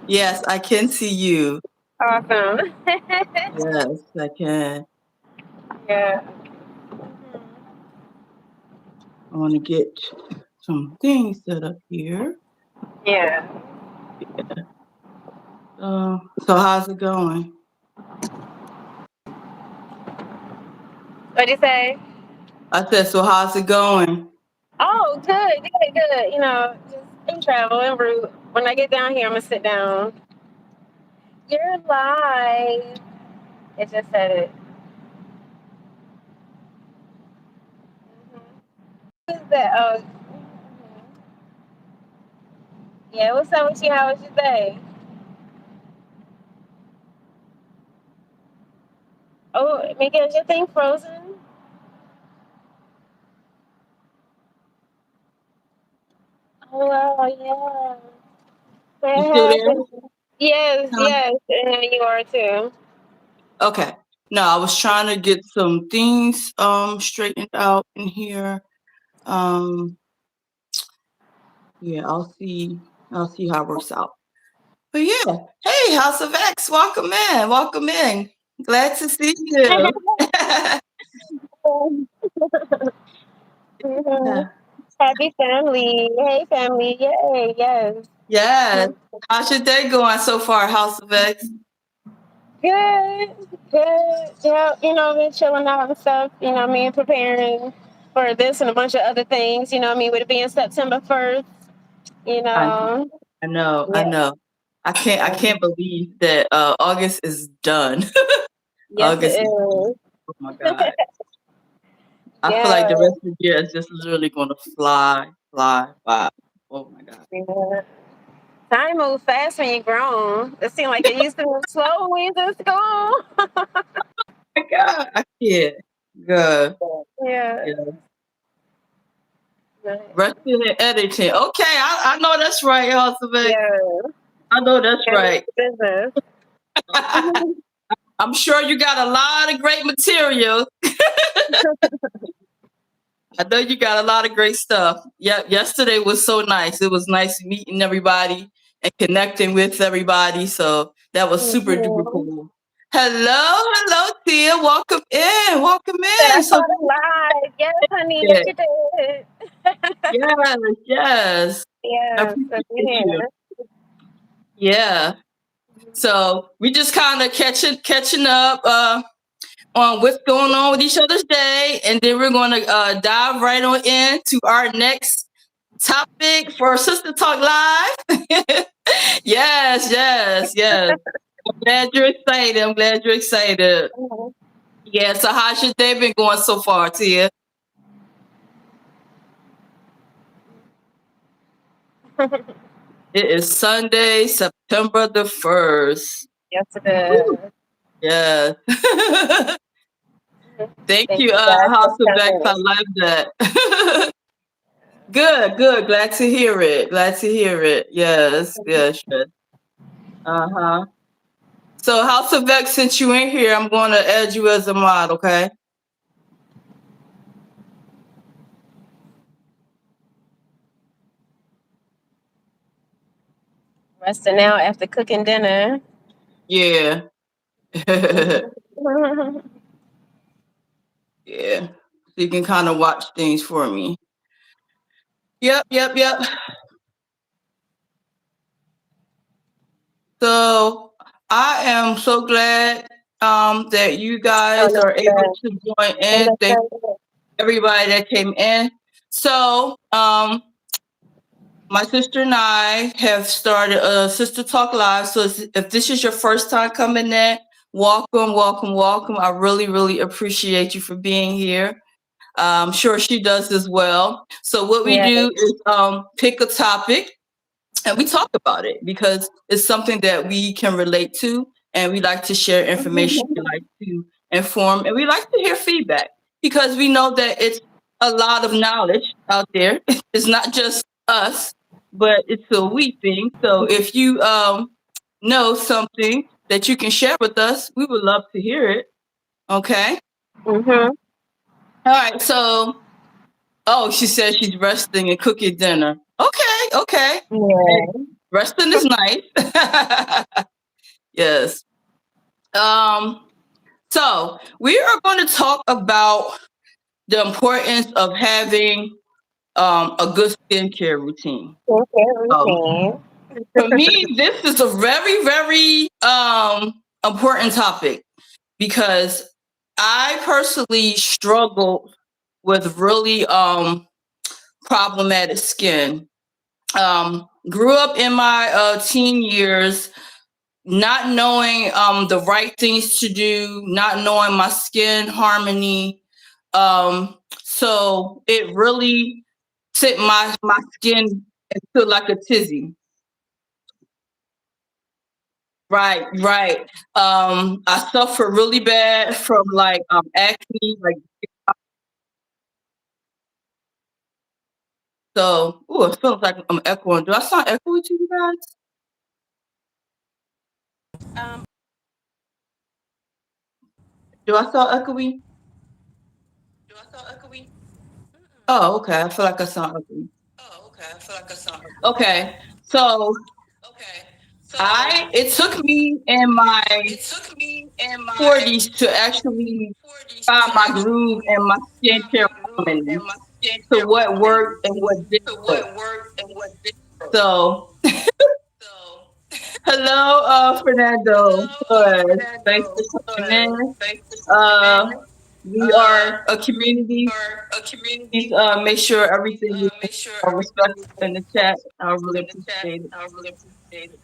Yes, I can see you. Awesome. Yes, I can. Yeah. I want to get some things set up here. Yeah. So how's it going? What'd you say? I said, so how's it going? Oh, good, good, good. Just in travel en route. When I get down here, I'm gonna sit down. You're live. It just said it. Who's that? Oh, yeah. What's up with you? How was your day? Oh, Mika, is your thing frozen? Oh, wow, yeah. You What still there? happened? Yes, Huh? yes, and you are too. Okay. No, I was trying to get some things straightened out in here. Um yeah, I'll see how it works out. But yeah. Hey, House of X, welcome in. Welcome in. Glad to see you. Mhm. Yeah. Happy family. Hey, family. Yay, yes. Yes. How's your day going so far, House of X? Good, good. Yeah, been chilling out and stuff, me preparing for this and a bunch of other things, with it being September 1st, you I know. I know, I Yeah. know. I can't believe that August is done. Yes, August it is done. is. Oh my God. I feel like Yeah. the rest of the year is just literally gonna fly, fly by. Oh my God. Yeah. Time moves fast when you're grown. It seemed like it used to move slow when you was in school. Oh my God. I can't. Good. Yeah. Yeah. Resting and editing. Okay, I know that's right, House of X. Yeah. I know that's Got right. business. I'm sure you got a lot of great material. I know you got a lot of great stuff. Yeah, yesterday was so nice. It was nice meeting everybody and connecting with everybody. So that was super duper Mhm. cool. Hello, hello, Tia. Welcome in. Welcome Said I in. So caught it live. Yes, honey. Yes, yeah, you did. yes, yes. I Yes, that's appreciate you. here. Yeah. So we just kind of catching up on what's going on with each other's day, and then we're going to dive right on into our next topic for Sister Talk Live. Yes, yes, yes. I'm glad you're excited. I'm glad you're excited. Mhm. Yeah, so how's your day been going so far, Tia? It is Sunday, September the 1st. Yes, it Woo. is. Yeah. Thank Thank you, you guys House for of X. I coming. love that. Good, good. Glad to hear it. Glad to hear it. Yes, yes, yes. Uh-huh. So House of X, since you in here, I'm going to add you as a mod, okay? Resting out after cooking dinner. Yeah. Mhm. Yeah. So you can kind of watch things for me. Yep, yep, yep. So I am so glad that you Oh, guys no, are able to join in. Thank understand. everybody that came in. So my sister and I have started a Sister Talk Live. So if this is your first time coming in, welcome, welcome, welcome. I really, really appreciate you for being here. I'm sure she does as well. So what we Yeah. do is pick a topic and we talk about it because it's something that we can relate to, and we like to share information. We like to inform, and we like to hear feedback because we know that it's a lot of knowledge out there. It's not just us, but it's a we thing. So if you know something that you can share with us, we would love to hear it. Okay. Mm-hmm. All right. So, oh, she said she's resting and cooking dinner. Okay. Okay. Yeah. Resting is nice. Yes. Um, so we are going to talk about the importance of having a good skincare routine. Skincare Um, routine. for me, this is a very, very important topic because I personally struggled with really problematic skin. Grew up in my teen years not knowing the right things to do, not knowing my skin harmony. So it really set my skin into like a tizzy. Right, right. I suffer really bad from like acne, like so. Ooh, it feels like I'm echoing. Do I sound echoey to you guys? Um, Do I sound echoey? Oh, okay. I feel like I sound echoey. Okay, so I it took me in my 40s to actually find my groove and my skincare harmony to what worked and what didn't work. So, hello, Fernando. Flores. Thanks for coming in. Uh, we are a community. Please make sure everything is respectful in the chat. I really appreciate it.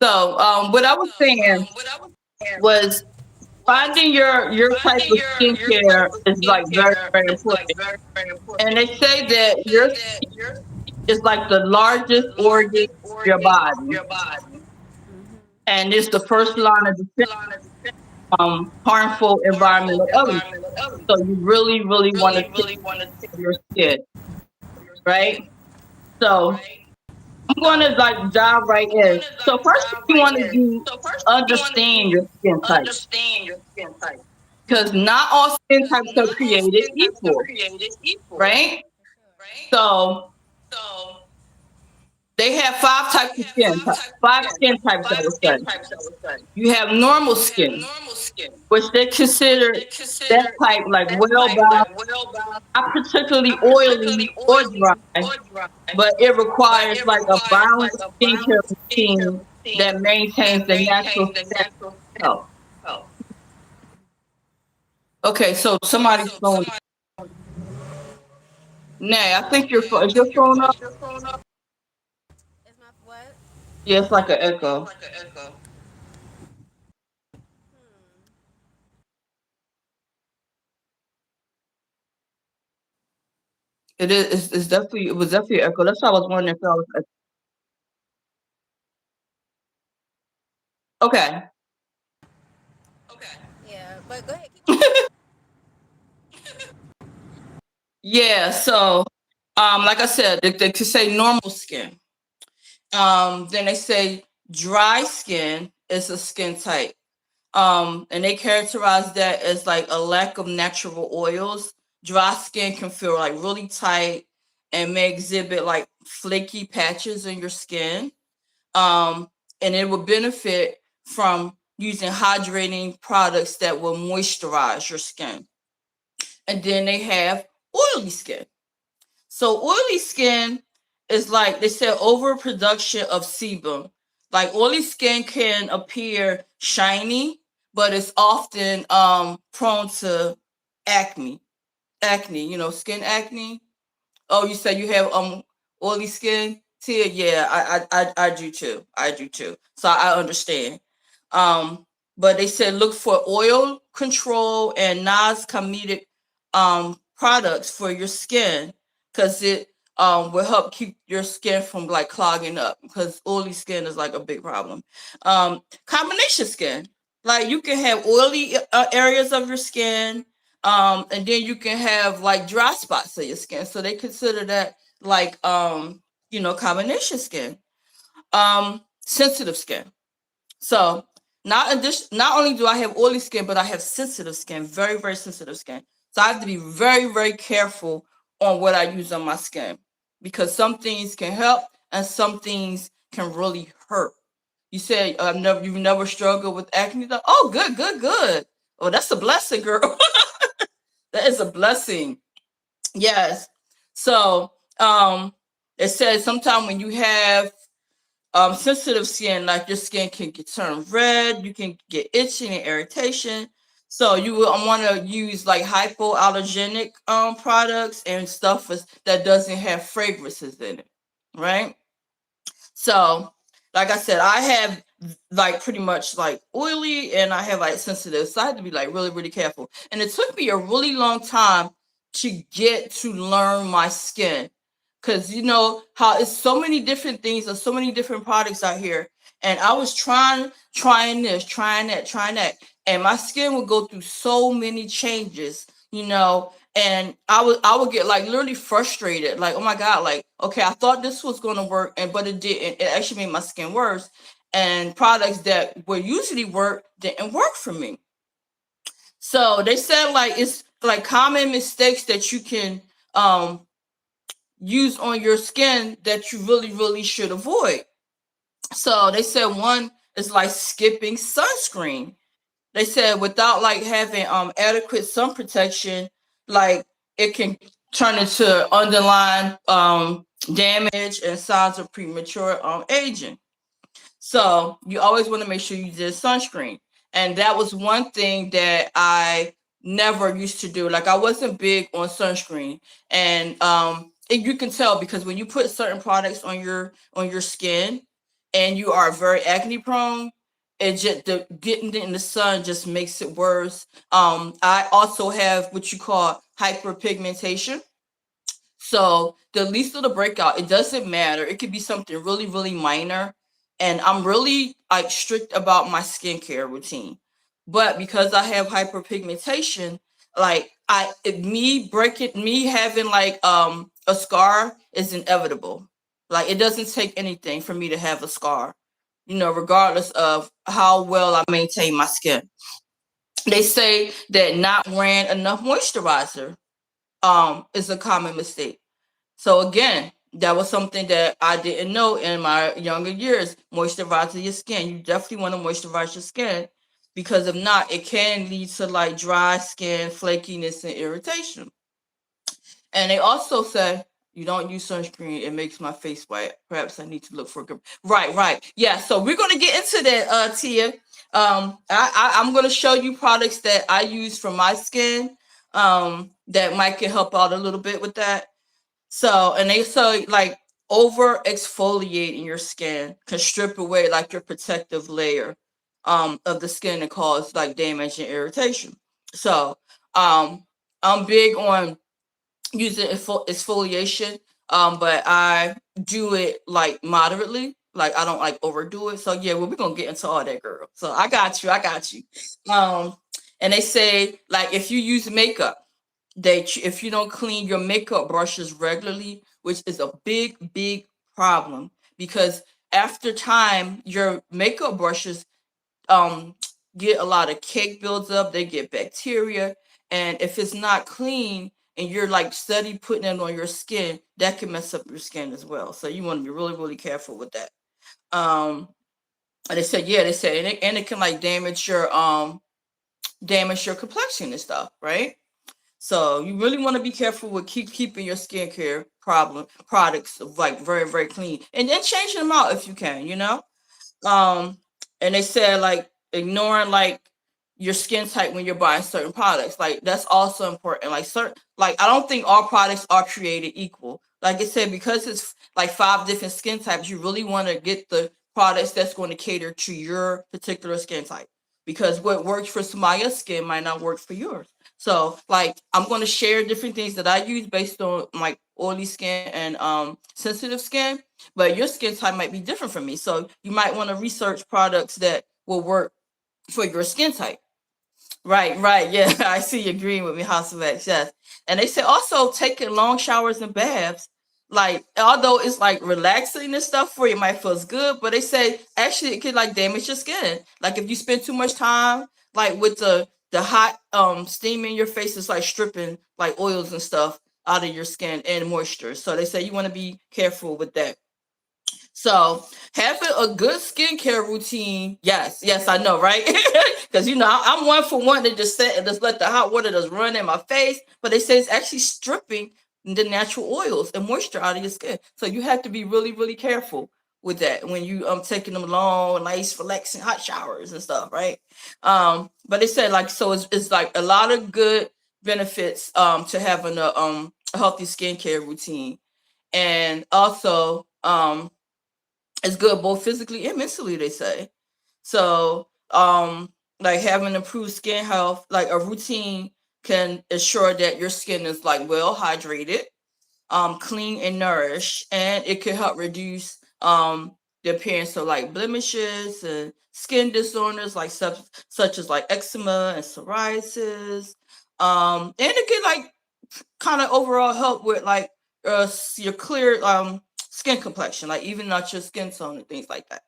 So, what I was saying was finding your type of skincare is like very, very important. And they say that your skin is like the largest organ of your body. And it's the first line of defense from harmful environmental elements. So you really, really want to take care of your skin, right? So I'm going to like dive right in. So first thing you want to do, understand your skin type because not all skin types are created equal, right? So they have five types of skin, five skin types, I would say. You have normal skin, which they consider that type like well balanced, not particularly oily or dry, but it requires like a balanced skincare routine that maintains the natural skin health. Okay, so somebody's phone. Nay, I think your phone is your phone up? is my what? Yeah, it's like an echo. It is. It's definitely. It was definitely an echo. That's why I was wondering if I was. Okay. Yeah, but go ahead. Yeah. So, like I said, they could say normal skin. Then they say dry skin is a skin type. And they characterize that as like a lack of natural oils. Dry skin can feel like really tight and may exhibit like flaky patches in your skin. Um, and it will benefit from using hydrating products that will moisturize your skin. And then they have oily skin. So oily skin is like they said overproduction of sebum. Like oily skin can appear shiny, but it's often prone to acne. Acne, skin acne. Oh, you said you have oily skin, Tia? Yeah, I do too. I do too. So I understand. Um, but they said look for oil control and non-comedic products for your skin because it will help keep your skin from like clogging up because oily skin is like a big problem. Combination skin, like you can have oily areas of your skin, and then you can have like dry spots of your skin. So they consider that like combination skin. Sensitive skin. So not only do I have oily skin, but I have sensitive skin, very, very sensitive skin. So I have to be very, very careful on what I use on my skin because some things can help and some things can really hurt. You said you've never struggled with acne. Oh, good, good, good. Oh, that's a blessing, girl. That is a blessing. Yes. So it says sometimes when you have sensitive skin, like your skin can turn red, you can get itching and irritation. So you will want to use like hypoallergenic products and stuff that doesn't have fragrances in it, right? So, like I said, I have like pretty much like oily and I have like sensitive. So I had to be like really, really careful. And it took me a really long time to get to learn my skin. Cause you know how it's so many different things and so many different products out here. And I was trying this, trying that, trying that. And my skin would go through so many changes, you know, and I would get like literally frustrated, like, oh my god, like, okay, I thought this was going to work, and but it didn't. It actually made my skin worse, and products that would usually work didn't work for me. So they said like it's like common mistakes that you can um use on your skin that you really really should avoid. So they said one is like skipping sunscreen. They said without like having adequate sun protection, like it can turn into underlying damage and signs of premature aging. So you always want to make sure you did sunscreen. And that was one thing that I never used to do. Like I wasn't big on sunscreen. And you can tell because when you put certain products on your skin and you are very acne prone, it just getting in the sun just makes it worse. I also have what you call hyperpigmentation. So the least of the breakout, it doesn't matter. It could be something really, really minor. And I'm really like strict about my skincare routine. But because I have hyperpigmentation, like me having like a scar is inevitable. Like it doesn't take anything for me to have a scar, you know, regardless of how well I maintain my skin. They say that not wearing enough moisturizer is a common mistake. So again, that was something that I didn't know in my younger years. Moisturize your skin. You definitely want to moisturize your skin because if not, it can lead to like dry skin, flakiness, and irritation. And they also say you don't use sunscreen; it makes my face white. Perhaps I need to look for right, right. Yeah. So we're gonna get into that, Tia. I'm gonna show you products that I use for my skin. That might can help out a little bit with that. So, and they say like over exfoliating your skin can strip away like your protective layer of the skin and cause like damage and irritation. So, I'm big on using exfoliation, but I do it like moderately. Like I don't like overdo it. So yeah, well, we're gonna get into all that, girl. So I got you. I got you. Um, and they say like if you use makeup that if you don't clean your makeup brushes regularly, which is a big, big problem because after time, your makeup brushes um get a lot of cake builds up, they get bacteria, and if it's not clean and you're like steady putting it on your skin, that can mess up your skin as well. So you want to be really, really careful with that. Um, and they said, yeah, they said, and it can like damage your complexion and stuff, right? So you really want to be careful with keeping your skincare products like very very clean, and then changing them out if you can. You know, um, and they said like ignoring like your skin type when you're buying certain products. Like that's also important. Like certain like I don't think all products are created equal. Like I said, because it's like 5 different skin types, you really want to get the products that's going to cater to your particular skin type. Because what works for somebody else's skin might not work for yours. So like I'm going to share different things that I use based on like oily skin and sensitive skin, but your skin type might be different from me. So you might want to research products that will work for your skin type. Right, right. Yeah, I see you agreeing with me, House of X. Yes. And they say also taking long showers and baths, like although it's like relaxing and stuff for you, might feels good, but they say actually it could like damage your skin. Like if you spend too much time like with the hot steam in your face, it's like stripping like oils and stuff out of your skin and moisture. So they say you want to be careful with that. So having a good skincare routine, yes, I know, right? Because I'm one for one to just sit and just let the hot water just run in my face. But they say it's actually stripping the natural oils and moisture out of your skin. So you have to be really, really careful with that when you taking them long, nice, relaxing hot showers and stuff, right? But they said like so it's like a lot of good benefits to having a healthy skincare routine. And also it's good both physically and mentally, they say. So like having improved skin health, like a routine can ensure that your skin is like well hydrated, clean and nourished, and it can help reduce the appearance of like blemishes and skin disorders like such as like eczema and psoriasis. And it can like kind of overall help with like your clear skin complexion, like even out your skin tone and things like that.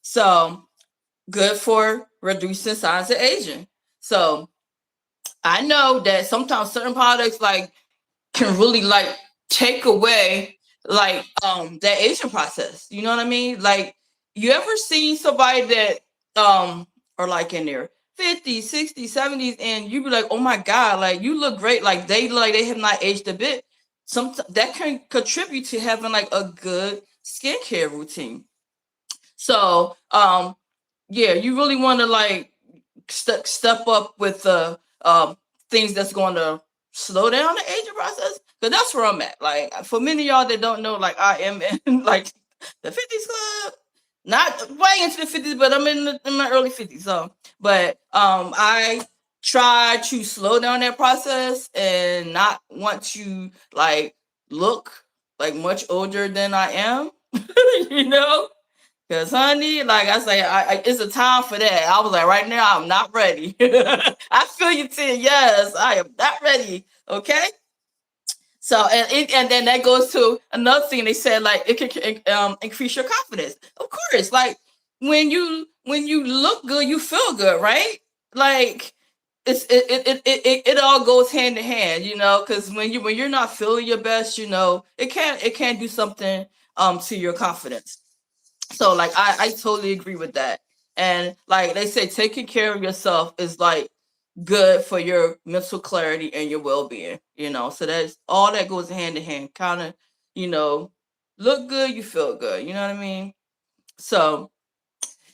So good for reducing signs of aging. So I know that sometimes certain products like can really like take away like that aging process. You know what I mean? Like you ever seen somebody that are like in their 50s, 60s, 70s, and you be like, oh my God, like you look great. Like they look like they have not aged a bit. Some that can contribute to having like a good skincare routine. So yeah, you really want to like step up with the things that's going to slow down the aging process, because that's where I'm at. Like for many of y'all that don't know, like I am in like the 50s club, not way into the 50s, but I'm in my early 50s. So, but I try to slow down that process and not want to like look like much older than I am, you know. Cause honey, like I say, it's a time for that. I was like, right now, I'm not ready. I feel you, Tim. Yes, I am not ready. Okay. So and then that goes to another thing they said, like it can increase your confidence. Of course, like when you look good, you feel good, right? Like it all goes hand in hand, because when you're not feeling your best, it can do something to your confidence. So like I totally agree with that. And like they say, taking care of yourself is like good for your mental clarity and your well-being. So that's all that goes hand in hand. Kind of, you know, look good, you feel good. You know what I mean? So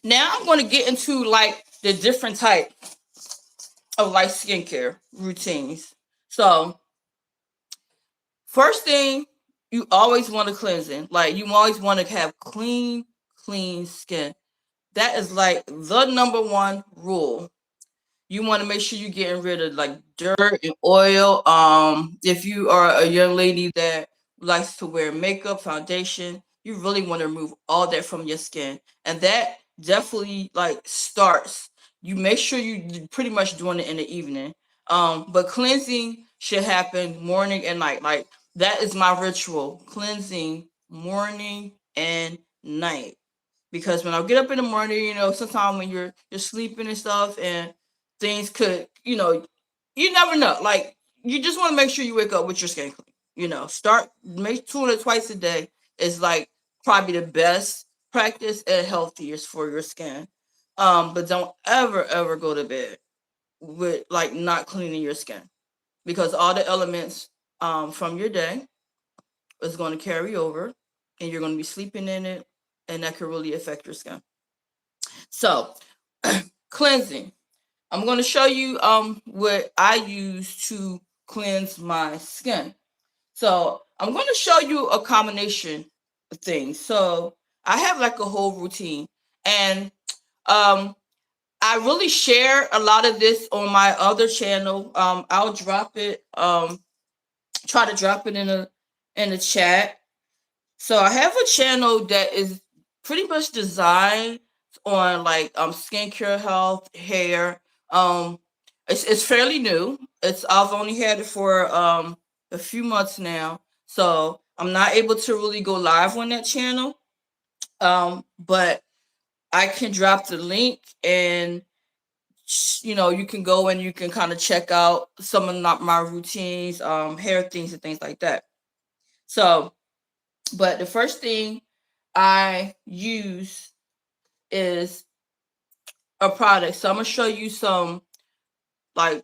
now I'm going to get into like the different type of like skincare routines. So first thing, you always want to cleansing. Like you always want to have clean skin. That is like the number one rule. You want to make sure you're getting rid of like dirt and oil. If you are a young lady that likes to wear makeup, foundation, you really want to remove all that from your skin. And that definitely like starts. You make sure you pretty much doing it in the evening. But cleansing should happen morning and night. Like that is my ritual. Cleansing morning and night, because when I get up in the morning, sometimes when you're sleeping and stuff, and things could, you never know. Like you just want to make sure you wake up with your skin clean. Start make doing it twice a day is like probably the best practice and healthiest for your skin. But don't ever go to bed with like not cleaning your skin, because all the elements from your day is going to carry over, and you're going to be sleeping in it, and that could really affect your skin. So, cleansing. I'm going to show you what I use to cleanse my skin. So, I'm going to show you a combination of things. So, I have like a whole routine, and um I really share a lot of this on my other channel. I'll drop it, try to drop it in the chat. So I have a channel that is pretty much designed on like skincare, health, hair. Um it's fairly new. I've only had it for a few months now. So I'm not able to really go live on that channel. But I can drop the link, and you can go and you can kind of check out some of my routines, hair things and things like that. So, but the first thing I use is a product. So I'm gonna show you some like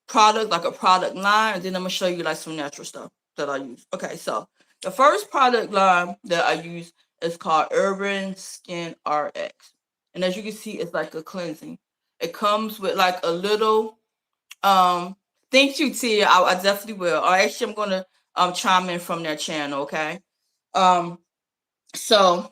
product, like a product line, and then I'm gonna show you like some natural stuff that I use. Okay, so the first product line that I use is called Urban Skin RX. And as you can see, it's like a cleansing. It comes with like a little thank you, Tia. I definitely will. Or actually I'm gonna chime in from their channel, okay? Um so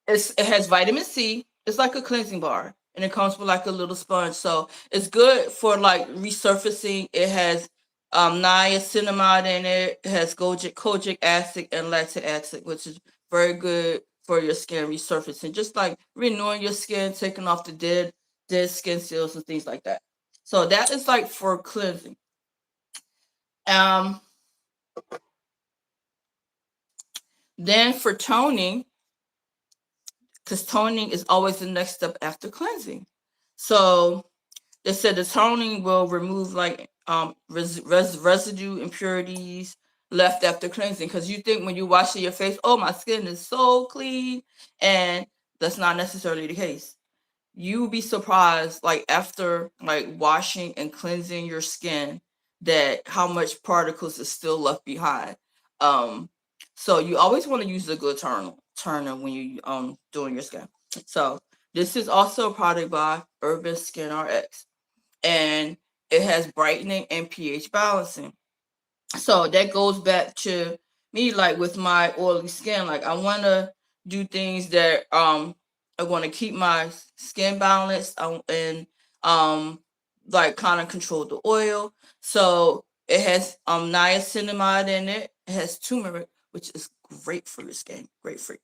it has vitamin C. It's like a cleansing bar, and it comes with like a little sponge. So it's good for like resurfacing. It has niacinamide in it. It has kojic acid and lactic acid, which is very good for your skin resurfacing. Just like renewing your skin, taking off the dead skin cells and things like that. So that is like for cleansing. Um, then for toning, because toning is always the next step after cleansing. So they said the toning will remove like residue impurities left after cleansing. Because you think when you wash your face, oh, my skin is so clean, and that's not necessarily the case. You will be surprised, like after like washing and cleansing your skin, that how much particles is still left behind. Um, so you always want to use a good turner when you doing your skin. So this is also a product by Urban Skin RX, and it has brightening and pH balancing. So that goes back to me, like with my oily skin. Like I want to do things that are going to keep my skin balanced, and um like kind of control the oil. So it has niacinamide in it. It has turmeric, which is great for your skin. Great for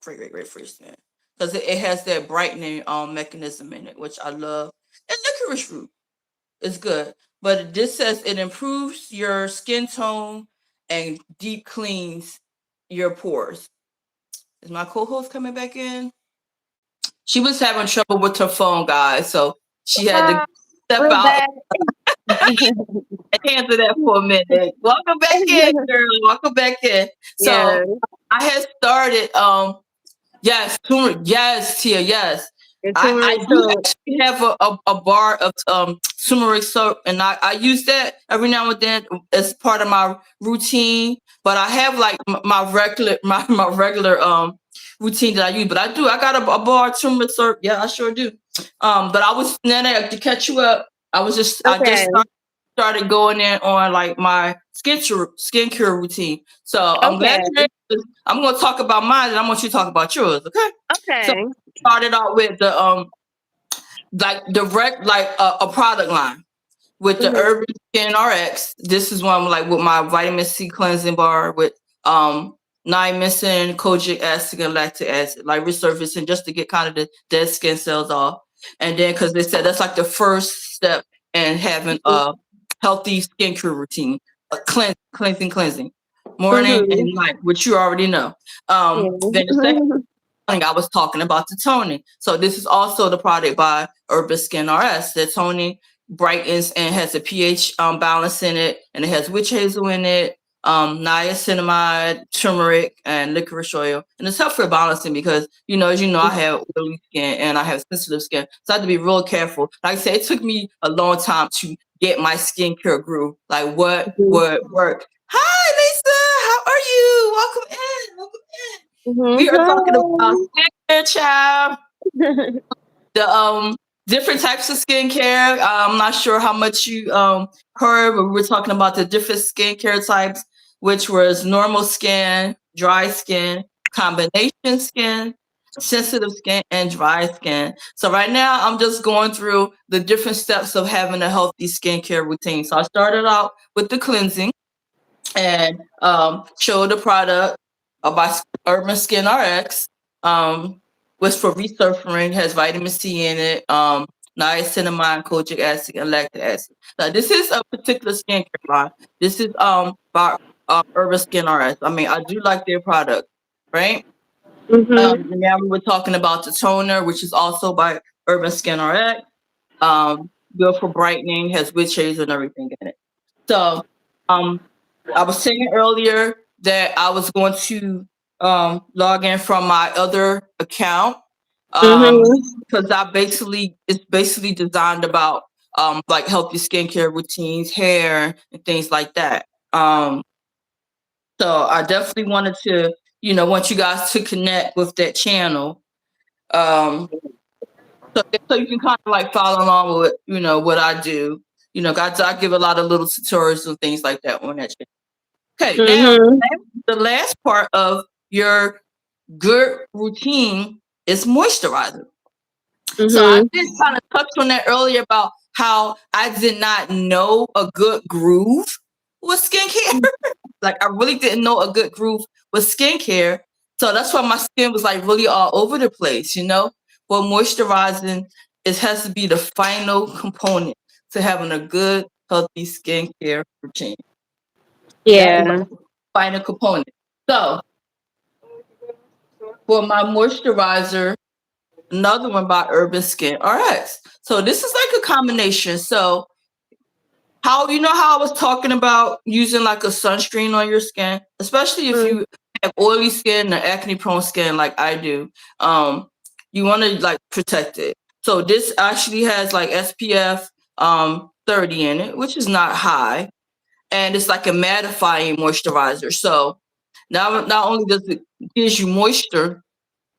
your skin, because it has that brightening mechanism in it, which I love. And licorice root is good, but this says it improves your skin tone and deep cleans your pores. Is my co-host coming back in? She was having trouble with her phone, guys, so she had to step We're out back. and answer that for a minute. Welcome back in, girl. Welcome back in. Yeah, So I had started yes, turmeric. Yes, Tia. Yes, the I turmeric do soap. actually have a bar of turmeric soap, and I use that every now and then as part of my routine. But I have like my regular my regular routine that I use. But I got a bar of turmeric soap. Yeah, I sure do. But I was Nana, to catch you up. I just Okay, started going in on like my skincare routine. So I'm glad okay, you're. I'm going to talk about mine, and I want you to talk about yours. Okay. So okay. started out with the like direct like a product line with the Mhm, Urban Skin RX. This is one like with my vitamin C cleansing bar with niacin, kojic acid, and lactic acid, like resurfacing just to get kind of the dead skin cells off. And then because they said that's like the first step in having a healthy skincare routine, a cleansing, morning and mhm. night, which you already know. Then the second Yeah. I was talking about the toning. So this is also the product by Urban Skin RS. The toning brightens and has a pH balance in it, and it has witch hazel in it, niacinamide, turmeric, and licorice oil. And it's helpful for balancing because, as you know, I have oily skin and I have sensitive skin. So I have to be real careful. Like I said, it took me a long time to get my skincare groove. Like what Mhm, would work. Hi, Lisa. How are you? Welcome in. Welcome in. We are talking about mhm. skincare, child. Hi. The different types of skincare. I'm not sure how much you heard, but we were talking about the different skincare types, which was normal skin, dry skin, combination skin, sensitive skin, and dry skin. So right now, I'm just going through the different steps of having a healthy skincare routine. So I started out with the cleansing and show the product by Urban Skin RX, was for resurfacing, has vitamin C in it, niacinamide, kojic acid, and lactic acid. Now, this is a particular skincare line. This is by Urban Skin RX. I mean, I do like their product, right? Mhm. Now we were talking about the toner, which is also by Urban Skin RX. Good for brightening, has witch hazel and everything in it. So, um, I was saying earlier that I was going to log in from my other account. Mhm. Because it's basically designed about like healthy skincare routines, hair, and things like that. So I definitely wanted to, want you guys to connect with that channel. Um, so you can kind of like follow along with, what I do. Guys, I give a lot of little tutorials and things like that on that channel. Okay, now Mhm. the last part of your good routine is moisturizer. So I Mhm. did kind of touch on that earlier about how I did not know a good groove with skincare. Like I really didn't know a good groove with skincare. So that's why my skin was like really all over the place. But moisturizing has to be the final component to having a good, healthy skincare routine. That is Yeah. like the final component. So for my moisturizer, another one by Urban Skin RX. So this is like a combination. So how I was talking about using like a sunscreen on your skin, especially if Mm. you have oily skin or acne prone skin like I do. Um, you want to like protect it. So this actually has like SPF 30 in it, which is not high, and it's like a mattifying moisturizer. So now not only does it gives you moisture,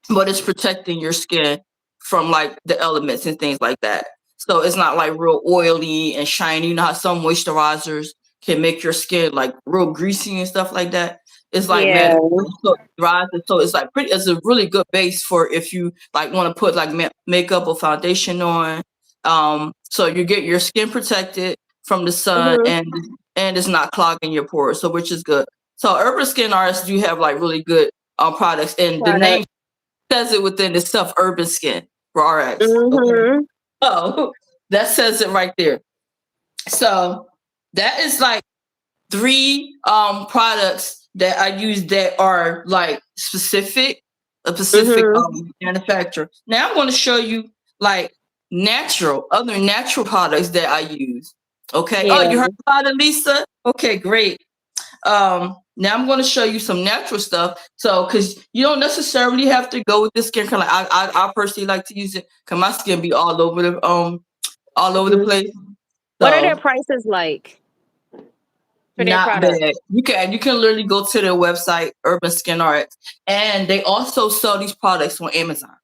but it's protecting your skin from like the elements and things like that. So it's not like real oily and shiny. You know how some moisturizers can make your skin like real greasy and stuff like that. It's like Yeah. matte, so it dries it. So it's like pretty. It's a really good base for if you like want to put like makeup or foundation on. So you get your skin protected from the sun Mhm. and it's not clogging your pores. So which is good. So Urban Skin Artists do have like really good products, and the name Product. says it within itself, Urban Skin for RX. Okay. Mhm. Oh, that says it right there. So that is like three products that I use that are like a specific Mhm. manufacturer. Now I'm going to show you like other natural products that I use. Okay. Oh, Yeah. you heard about it, Lisa? Okay, great. Now I'm going to show you some natural stuff. So, because you don't necessarily have to go with this skin color. I personally like to use it because my skin be all over the Mhm. place. What are their So prices like for their not products? bad. You can literally go to their website, Urban Skin RX, and they also sell these products on Amazon.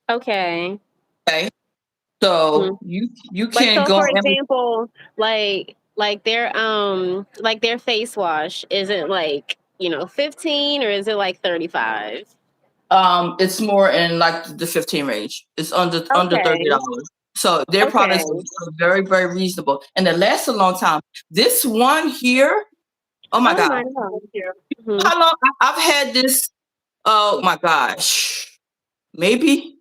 Okay. Okay, Mhm. so you Like can so, go for on Amazon. example, like their face wash, is it like 15 or is it like 35? It's more in like the 15 range. It's under Okay. $30. So their Okay. products are very, very reasonable and they last a long time. This one here, oh my Oh god. my god. Mhm. How long I've had this, oh my gosh, maybe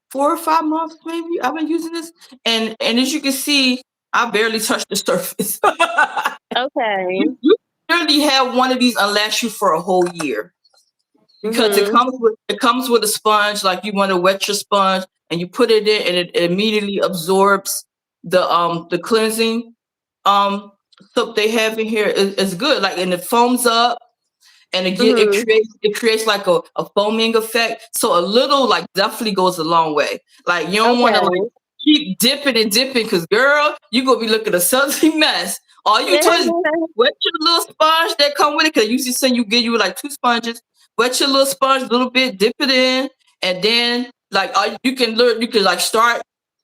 4 or 5 months, maybe I've been using this. And as you can see, I barely touched the surface. Okay. You barely have one of these and last you for a whole year. Because it Mhm. comes with a sponge. Like you want to wet your sponge and you put it in, and it immediately absorbs the cleansing soap they have in here. Is good. Like, and it foams up, and Mhm. it creates like a foaming effect. So a little like definitely goes a long way. Like you don't want to like Okay. keep dipping and dipping because girl, you gonna be looking a salty mess. All you do is wet your little sponge that come with it. Cause usually send you give you like 2 sponges. Wet your little sponge a little bit, dip it in, and then like you can like start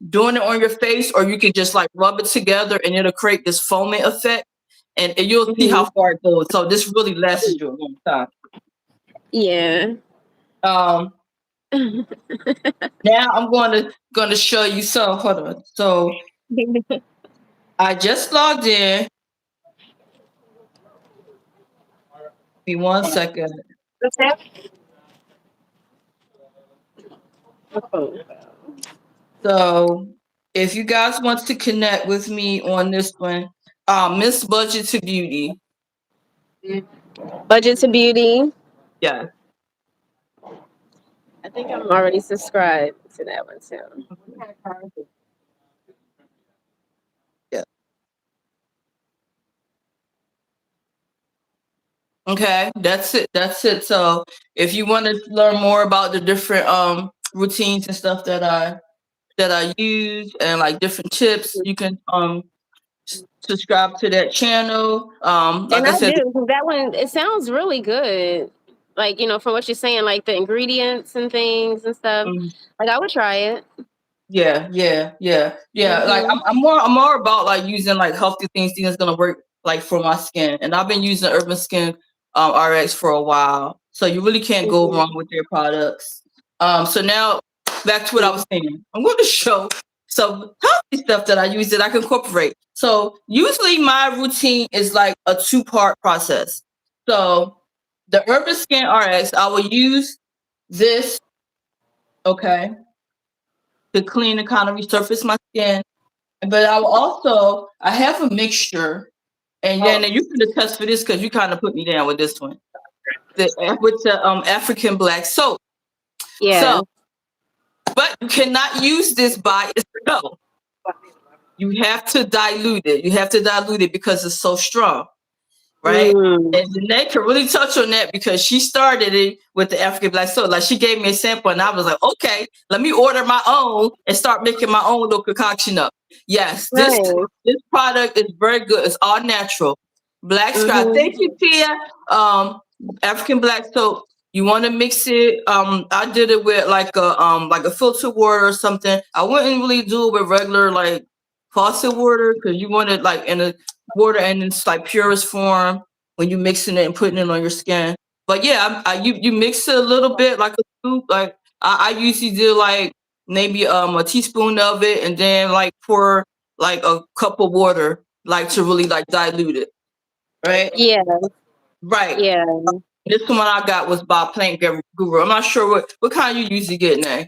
doing it on your face, or you can just like rub it together, and it'll create this foaming effect, and you'll see how Mhm. far it goes. So this really lasts you a long time. Yeah. Um, Now I'm going to show you. So hold on. So I just logged in. Give me 1 second. What's that? So if you guys want to connect with me on this one, Miss Budget to Beauty. Budget to Beauty. Yeah. I think I'm already subscribed to that one too. Yeah. Okay, that's it. That's it. So if you want to learn more about the different routines and stuff that I use and like different tips, you can subscribe to that channel. Like And I I said, do. That one, it sounds really good. Like, from what you're saying, like the ingredients and things and stuff. mm, Like, I would try it. yeah. Like Hmm. I'm more about like using like healthy things that's gonna work like for my skin. And I've been using Urban Skin RX for a while. So you really can't go Hmm. wrong with their products. So now back to what I was saying. I'm going to show some healthy stuff that I use that I can incorporate. So usually my routine is like a 2-part process. So the Urban Skin RX, I will use this, okay, to clean and kind of resurface my skin. But I have a mixture, and then you can attest for this because you kind of put me down with this one. With the African black soap. Yeah. So, but you cannot use this by itself. You have to dilute it. You have to dilute it because it's so strong, right? Mm. And Jeanette can really touch on that because she started it with the African black soap. Like she gave me a sample, and I was like, okay, let me order my own and start making my own little concoction up. Yes, Nice. this product is very good. It's all natural. Black scrap. Hmm. Thank you, Tia. African black soap. You want to mix it. I did it with like a filtered water or something. I wouldn't really do it with regular like faucet water because you want it like in a water and it's like purest form when you mixing it and putting it on your skin. But yeah, you mix it a little bit like a soup. Like I usually do like maybe a teaspoon of it and then like pour like a cup of water like to really like dilute it. Right? Yeah. Right. Yeah. This one I got was by Plant Guru. I'm not sure what kind you usually get now.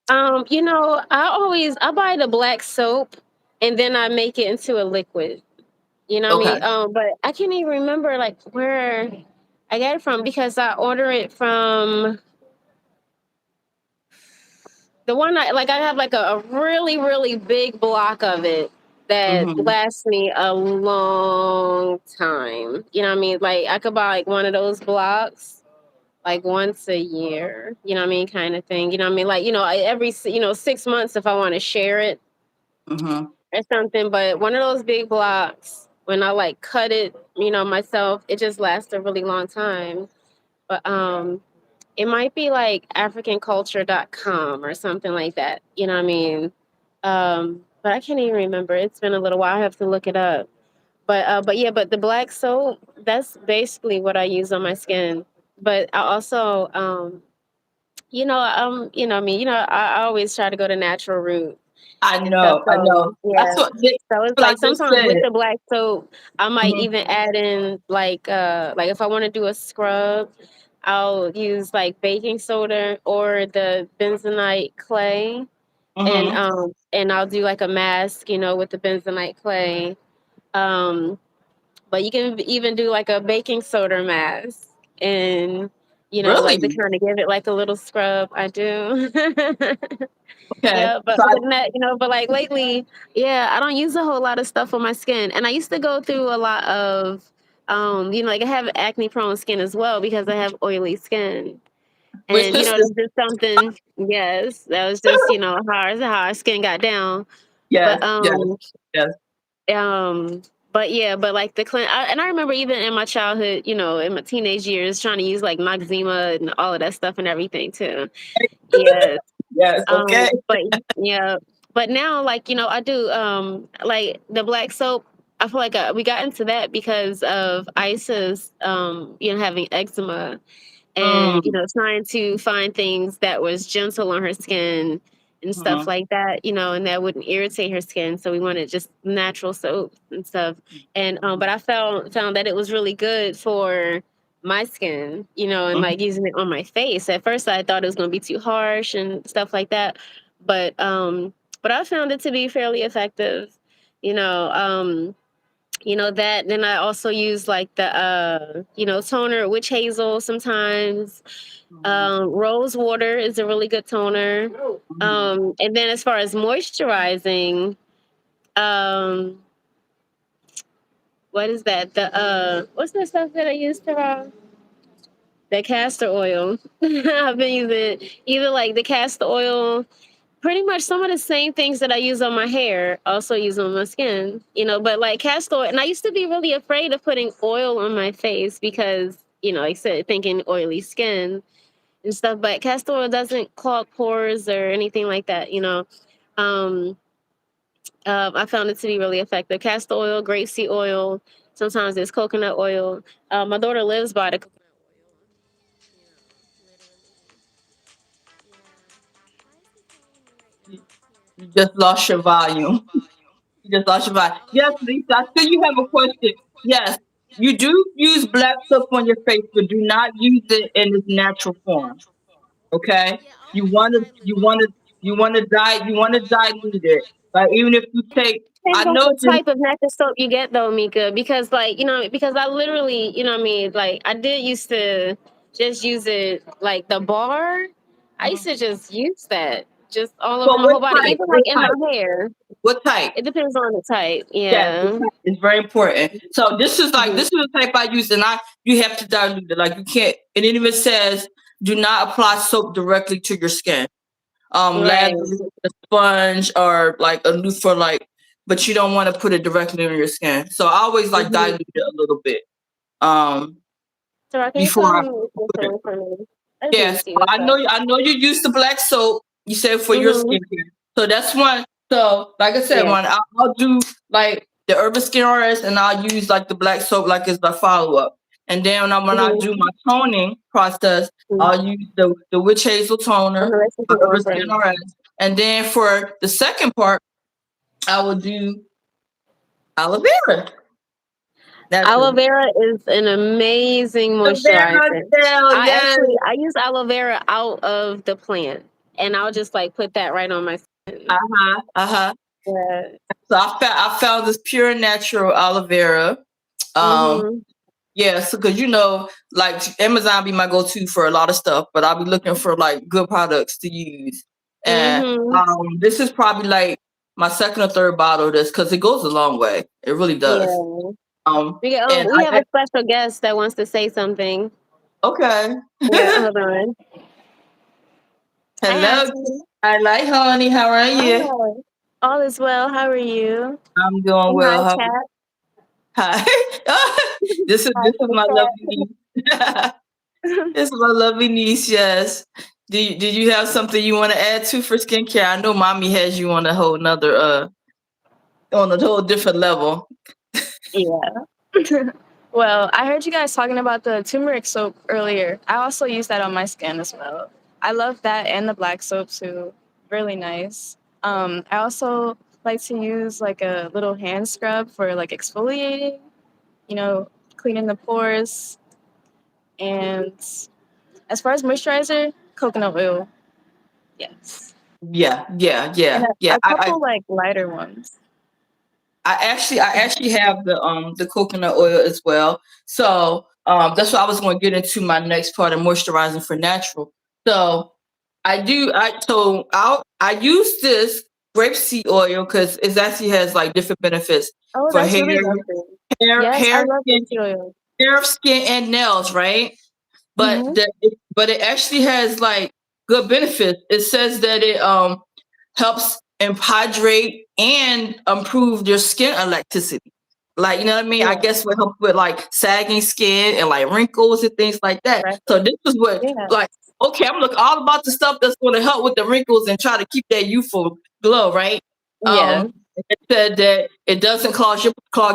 I buy the black soap and then I make it into a liquid. You know what I Okay. mean? But I can't even remember like where I got it from because I order it from the one I have like a really, really big block of it that Mm-hmm. lasts me a long time. You know what I mean? Like I could buy like one of those blocks like once a year, you know what I mean, kind of thing. You know what I mean? Like, every 6 months if I want to share it Mm-hmm. or something. But one of those big blocks, when I like cut it, myself, it just lasts a really long time. But it might be like africanculture.com or something like that. You know what I mean? But I can't even remember. It's been a little while. I have to look it up. But yeah, but the black soap, that's basically what I use on my skin. But I also I mean, I always try to go the natural route and stuff. I know. So That's yeah. what So it's what I like just sometimes with said. the black soap, I might Mm-hmm. even add in like if I want to do a scrub, I'll use like baking soda or the bentonite clay Mm-hmm. and I'll do like a mask, with the bentonite clay. Um but you can even do like a baking soda mask and like to Really? kind of give it like a little scrub. I do. Okay. Yeah, but So I, other than that, but like lately, yeah, I don't use a whole lot of stuff on my skin. And I used to go through a lot of like I have acne prone skin as well because I have oily skin. we're And sisters. it's just something, yes, that was just, how our skin got down. Yes, But yes, yes. um but yeah, but like and I remember even in my childhood, in my teenage years trying to use like Noxzema and all of that stuff and everything too. Yeah. Yes, okay. But yeah, but now, like, I do, like the black soap. I feel like we got into that because of Isis, having eczema and Mm, trying to find things that was gentle on her skin and stuff mhm, like that, and that wouldn't irritate her skin. So we wanted just natural soap and stuff. And but I found that it was really good for my skin, and mhm, like using it on my face. At first I thought it was going to be too harsh and stuff like that, but I found it to be fairly effective. You know, um that. Then I also use like the toner, witch hazel sometimes. mhm, Rose water is a really good toner. mhm. And then as far as moisturizing, um what is that? The what's the stuff that I use to the castor oil. I've been using either like the castor oil, pretty much some of the same things that I use on my hair, also use on my skin, but like castor oil. And I used to be really afraid of putting oil on my face because, like I said, thinking oily skin and stuff, but castor oil doesn't clog pores or anything like that. Um, I found it to be really effective. Castor oil, grape seed oil, sometimes there's coconut oil. My daughter lives by the coconut oil. You you just lost your volume. You just lost your volume. Yes, Lisa, I still you have a question. Yes, you do use black soap on your face, but do not use it in its natural form. Okay? You wanna you wanna you wanna dilute it. Like even if you take I Depends on know the this type of natural soap you get though, Mika, because like, because I literally, what I mean, like I did used to just use it like the bar. I used Mhm. to just use that just all over So my whole body, even like What in my type? hair. What type? It depends on the type. Yes, the Yeah. type is very important. So Mhm. this is the type I use, and you have to dilute it. Like you can't. And it even says do not apply soap directly to your skin. Right. Lather it with a sponge or like a loofah, like, but you don't want to put it directly on your skin. So I always like Hmm. dilute it a little bit um So can you before tell I me what's put it. different for me? I just need to Yes, see what's up. I know you use the black soap. You said for your Hmm. skincare, so that's one. So like I said, Yeah. one I'll do like the Urban Skin RS, and I'll use like the black soap like it's the follow up. And then when I Hmm. do my toning process, I'll use the witch hazel I'm toner, gonna listen my to one Urban for Skin RS, and then for the second part, I will do aloe vera. aloe Naturally, vera is an amazing aloe vera moisturizer. gel, yes. I use aloe vera out of the plant, and I'll just like put that right on my skin. Uh huh. Uh huh. Yeah. So I found this pure natural aloe vera. Um, Mhm. yeah, so because like Amazon be my go-to for a lot of stuff, but I'll be looking for like good products to use. And Mhm. this is probably like my second or third bottle of this because it goes a long way. It really does. Yeah. Um, We and we have a special guest that wants to say something. okay. Yeah. Hold on. Hi, Hello, Auntie. I like honey. How are you? Hi. All is well. How are you? I'm doing And hi, well. chat. Hi. Hi This to is the my lovely chat. niece. This is my lovely niece. Yes. Did you have something you want to add to for skincare? I know mommy has you on a whole nother on a whole different level. Yeah. Well, I heard you guys talking about the turmeric soap earlier. I also use that on my skin as well. I love that and the black soap too. Really nice. I also like to use like a little hand scrub for like exfoliating, you know, cleaning the pores. And as far as moisturizer, coconut oil. Yes. And Yeah. a couple like lighter ones. I actually have the coconut oil as well. So that's what I was going to get into my next part of moisturizing for natural. So I use this grape seed oil because it actually has like different benefits Oh, for that's really lovely. Yes, I love skin, grapeseed oil. skin and nails, right? Mm-hmm. But it actually has like good benefits. It says that it helps hydrate and improve your skin elasticity. Like, you know what I mean? I Yeah, guess will help with like sagging skin and like wrinkles and things like that. right. So this is what Yeah. like okay, I'm looking all about the stuff that's going to help with the wrinkles and try to keep that youthful glow, right? Yeah. It said that it doesn't clog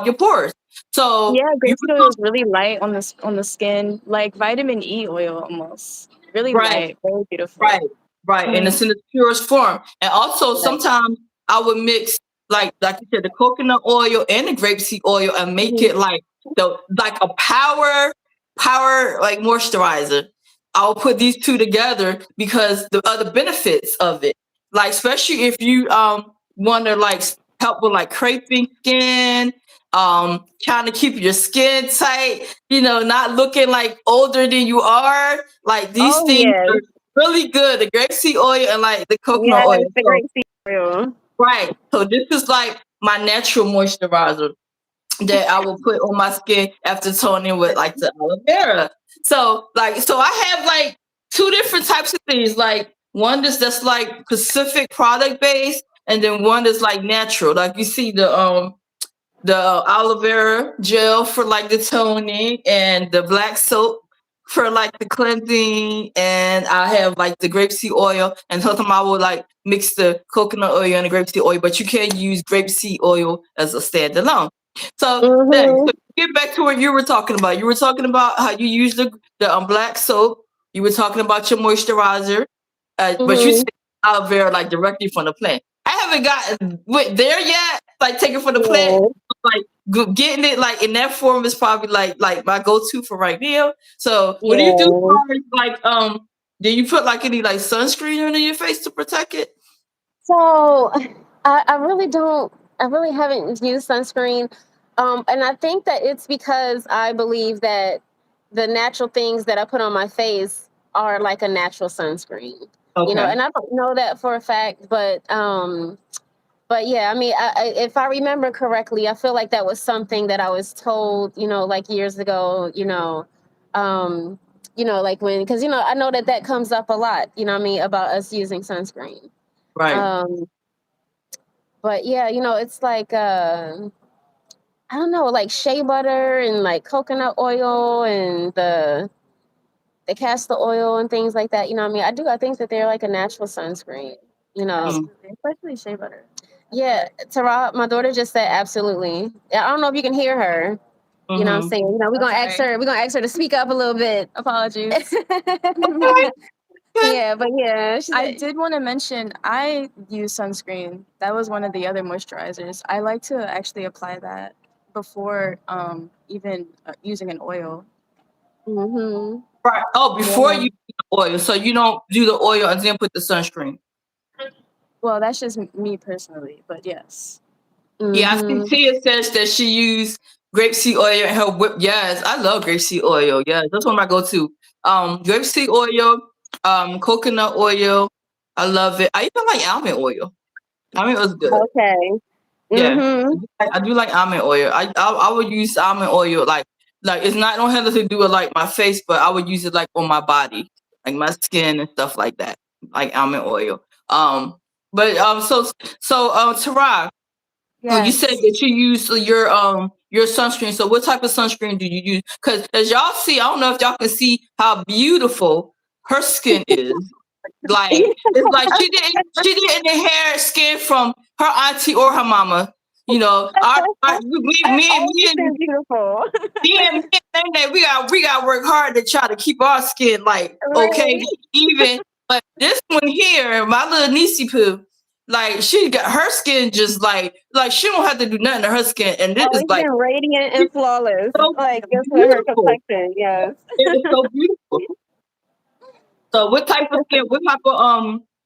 your pores. So Yeah, you grapeseed oil is really light on the skin, like vitamin E oil almost. Really right. light, very beautiful. Right, right, and Mhm. it's in its purest form. And also, Right. sometimes I would mix like you said, the coconut oil and the grapeseed oil, and make Mhm. it like a power like moisturizer. I'll put these two together because the other benefits of it, like especially if you want to like help with like creping skin, trying to keep your skin tight, not looking like older than you are. Like these Oh things yes, are really good. The grapeseed oil and like the coconut yes, oil. the So grapeseed oil. right. So this is like my natural moisturizer. that I will put on my skin after toning with like the aloe vera. So I have like two different types of things. Like one that's like specific product based, and then one that's like natural. Like you see the aloe vera gel for like the toning and the black soap for like the cleansing, and I have like the grapeseed oil, and sometimes I will like mix the coconut oil and the grapeseed oil, but you can't use grapeseed oil as a standalone. So Mm-hmm. get back to what you were talking about. You were talking about how you use the black soap. You were talking about your moisturizer, but you Mm-hmm. said aloe vera like directly from the plant. I haven't gotten went there yet. Like taken from the plant, Yeah. like getting it like in that form is probably like my go to for right now. So what do you do Yeah. for like do you put like any like sunscreen under your face to protect it? So I really don't. I really haven't used sunscreen, and I think that it's because I believe that the natural things that I put on my face are like a natural sunscreen. Okay. And I don't know that for a fact, but yeah, I mean, if I remember correctly, I feel like that was something that I was told, like years ago, um, like when, because I know that that comes up a lot, what I mean, about us using sunscreen. Right. Um, but yeah, it's like I don't know, like shea butter and like coconut oil and the castor oil and things like that. What I mean, I think that they're like a natural sunscreen. You know, Mm. Absolutely, especially shea butter. yeah. Tara, my daughter just said absolutely. Yeah, I don't know if you can hear her. You know what I'm Mm-hmm. saying? We're gonna That's ask her. We're gonna ask her to speak up a little bit. Apologies. Yeah, but yeah, I did want to mention I use sunscreen. That was one of the other moisturizers. I like to actually apply that before even using an oil. Mm-hmm. Right. Oh, before Yeah. you do the oil, so you don't do the oil and then put the sunscreen. Well, that's just me personally, but yes. Yeah, I see Mm-hmm. Tia says that she used grapeseed oil in her whip. Yes, I love grapeseed oil. Yes, that's one of my go-to. Grapeseed oil, coconut oil. I love it. I even like almond oil. Almond oil is good. Okay. Yeah, Mm-hmm. I do like almond oil. I would use almond oil like it's not don't have to do it like my face, but I would use it like on my body, like my skin and stuff like that, like almond oil. Um, but Tara, oh, you said Yes. that you use your sunscreen. So what type of sunscreen do you use? Because as y'all see, I don't know if y'all can see how beautiful her skin is. Like it's like she didn't inherit skin from her auntie or her mama. You know, our Always been beautiful. me and Nene, we got work hard to try to keep our skin like okay, Right. even. But this one here, my little niecey poo, like she got her skin just like she don't have to do nothing to her skin, and this is Always like been radiant and flawless. so Like just with her beautiful. complexion, yes. It is so beautiful. So what type of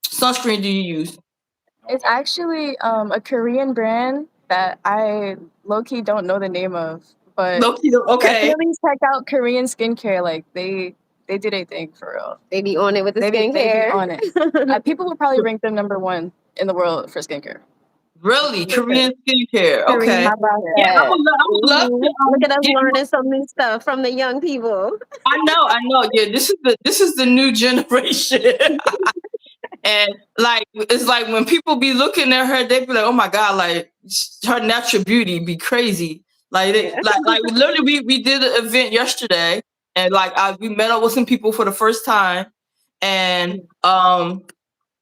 sunscreen do you use? It's actually a Korean brand that I low key don't know the name of, but Loki, okay. definitely check out Korean skincare. Like they did a thing for real. They be on it with the They be skincare. on it. People would probably rank them number one in the world for skincare. Really, Korean skincare. How Okay. about Yeah, I that? would I would love to Look at us get learning some new stuff from the young people. I know. Yeah, this is the new generation. And like it's like when people be looking at her, they be like, "Oh my god!" Like her natural beauty be crazy. Like Yeah. like literally, we did an event yesterday, and like we met up with some people for the first time, and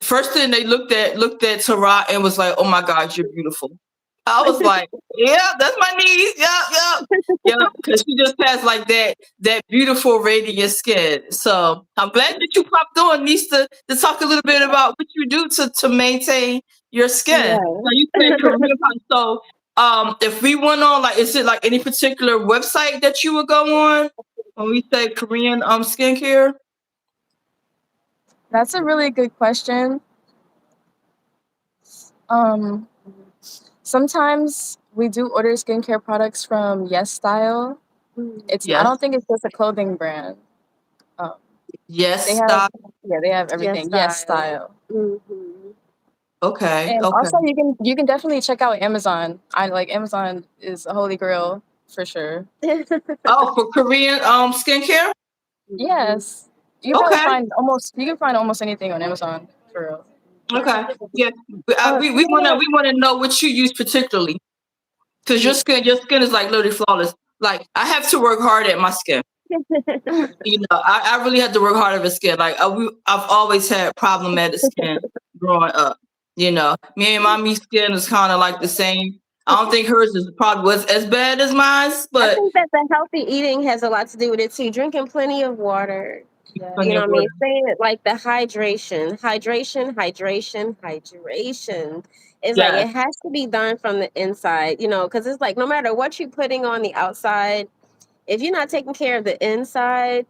first thing they looked at Tara and was like, "Oh my god, you're beautiful." I was like, "Yeah, that's my niece. Yep," because she just has like that beautiful radiant skin. So I'm glad that you popped on, niece, to talk a little bit about what you do to maintain your skin. So you said Korean pop. So if we went on, like, is it like any particular website that you would go on when we say Korean skincare? That's a really good question. Um, Sometimes we do order skincare products from Yes Style. I Yes. don't think it's just a clothing brand. Um, Yes. they have Stop. they have Yes, everything. Yes Style. Mm-hmm. Okay. And Okay. also you can definitely check out Amazon. I like Amazon is a holy grail for sure. Oh, for Korean skincare. Yes. Okay. You can find almost anything on Amazon for real. Okay. Yeah. We Yeah. wanna know what you use particularly because your skin is like literally flawless. Like I have to work hard at my skin. I really had to work hard at my skin. Like I've always had problematic skin growing up. Me and mommy's skin is kind of like the same. I don't think hers is probably was as bad as mine's, I but think that the healthy eating has a lot to do with it too. Drinking plenty of water. Yeah. You plenty know of what I water. mean? Saying it like the hydration. It's like Yes, it has to be done from the inside, because it's like no matter what you're putting on the outside, if you're not taking care of the inside,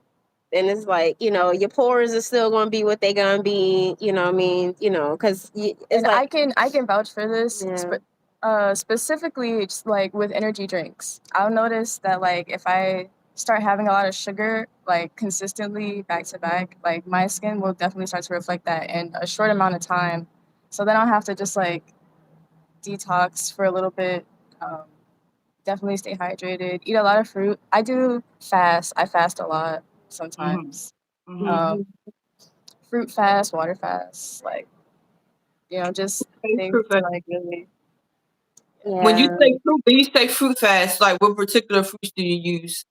then it's like, your pores are still going to be what they're going to be, you know what I mean? Because it's And like, I can vouch for this. yeah. Specifically, it's like with energy drinks. I'll notice that like if I start having a lot of sugar like consistently back to back, like my skin will definitely start to reflect that in a short amount of time. So then I'll have to just like detox for a little bit. Um, Definitely stay hydrated. Eat a lot of fruit. I do fast. I fast a lot hmm sometimes. hmm Um, Fruit fast, water fast, like just things to like really. When you Yeah. say fruit fast, like what particular fruits do you use?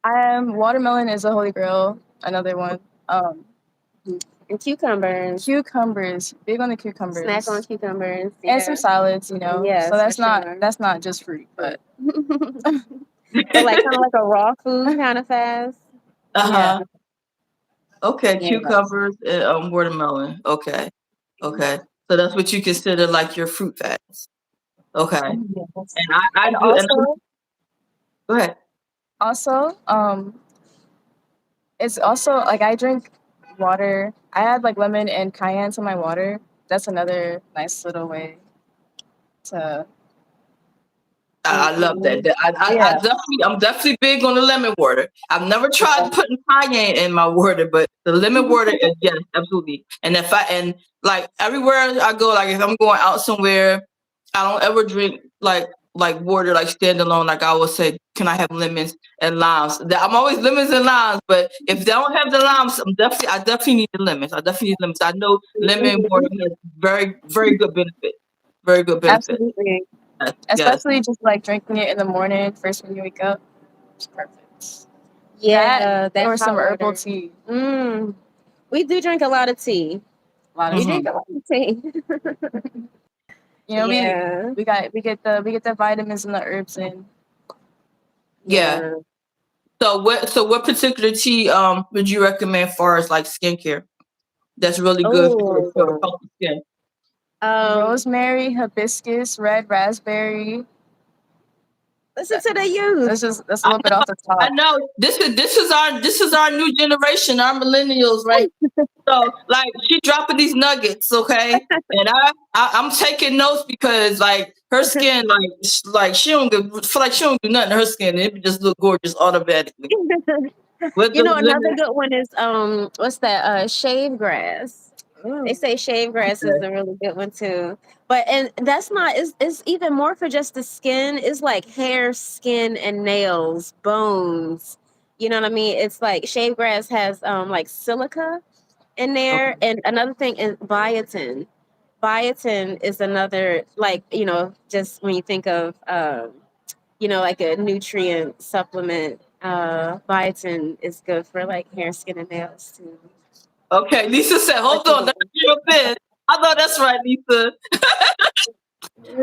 Watermelon is a holy grail. Another one. And cucumbers. Cucumbers. Big on the Snack on cucumbers. cucumbers. And some Yeah. salads. So Yes, for sure. that's not just fruit, but So like kind of like a raw food kind of fast. yeah. Uh-huh. Okay, Yeah. cucumbers and watermelon. Okay. Okay. So that's what you consider like your fruit fats. Okay. Yes. And I And do and go ahead. also, it's also like I drink water. I add like lemon and cayenne to my water. That's another nice little way to. I love that. Yeah. I'm definitely big on the lemon water. I've never tried putting cayenne in my water, but the lemon water is yes, absolutely. And like everywhere I go, like if I'm going out somewhere, I don't ever drink like water like standalone. Like I always say, can I have lemons and limes? I'm always lemons and limes, but if they don't have the limes, I definitely need the lemons. I definitely need lemons. I know lemon water Mhm. has very, very good benefit. Very good benefit. Absolutely. Yes. Yes. Especially just like drinking it in the morning, first when you wake up. It's perfect. Yeah, That that or hot some herbal water. tea. We do drink a lot of tea. A lot of We tea. Mhm. drink a lot of tea. We Yeah. we get the vitamins and the herbs in. Yeah. Yeah. So what particular tea would you recommend for as like skincare that's really good for Oh. healthy skin? Um, Rosemary, hibiscus, red raspberry. Listen to the youth. That's a I little bit off the I top. know this is our new generation, our millennials, right? So like she dropping these nuggets, okay? And I'm taking notes because like her skin like she don't feel like she don't do nothing to her skin. It just look gorgeous automatically. With those Another lemon. good one is what's that? Shave grass. They say shave grass is a really good one too. But and that's not it's even more for just the skin. It's like hair, skin, and nails, bones. You know what I mean? It's like shave grass has like silica in there. Okay. And another thing is biotin. Biotin is another like, just when you think of like a nutrient supplement. Biotin is good for like hair, skin, and nails too. Okay, Lisa said, What hold you on, think? that's real thin. I know that's right, Lisa.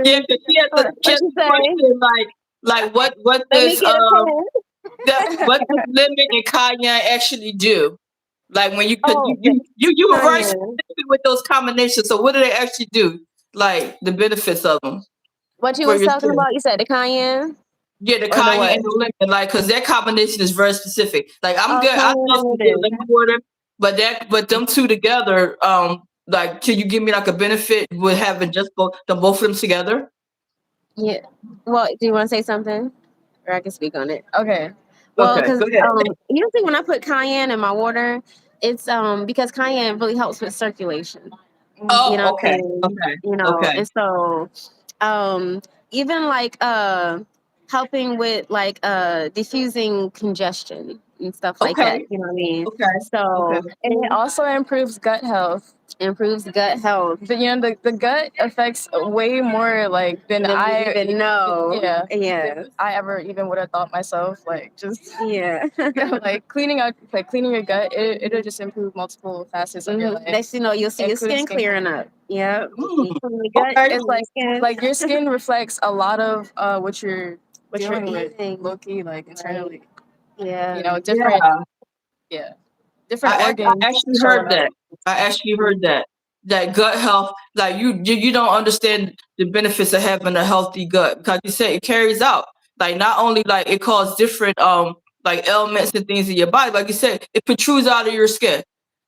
Yeah, because she has What you the say? question like what Let me does get a pen. what does lemon and cayenne actually do? Like when you could Oh, you were very cayenne. specific with those combinations. So what do they actually do? Like the benefits of them What you for was your talking skin? about? You said the cayenne Yeah, the or the cayenne what? and the lemon, like, cause that combination is very specific. Like I'm Oh, good. I cayenne love and some good lemon. lemon water, but them two together, like, can you give me like a benefit with having just both of them together? Yeah. Well, do you want to say something, or I can speak on it? Okay. Well, Okay, because go ahead. usually when I put cayenne in my water, it's because cayenne really helps with circulation. You know Oh, what I'm okay, saying? okay, You know, okay, and so even like helping with like diffusing congestion and stuff like that. okay, You know what I mean? okay, okay. So And it also improves gut health. improves gut health. But the gut affects way more like than Than we I even know. yeah Yeah. than I ever even would have thought myself. Like just Yeah. like cleaning your gut, it'll just improve multiple facets of your life. Next you know, you'll see your Including skin skin. clearing up. Yeah. Mm, From the gut, okay. It's like your skin reflects a lot of what you're what you're dealing with eating. low key, like internally. Yeah. You know, different Yeah, different I organs actually showing heard up. that. I actually heard that gut health, like you don't understand the benefits of having a healthy gut because you said it carries out like not only like it causes different like ailments and things in your body, like you said, it protrudes out of your skin.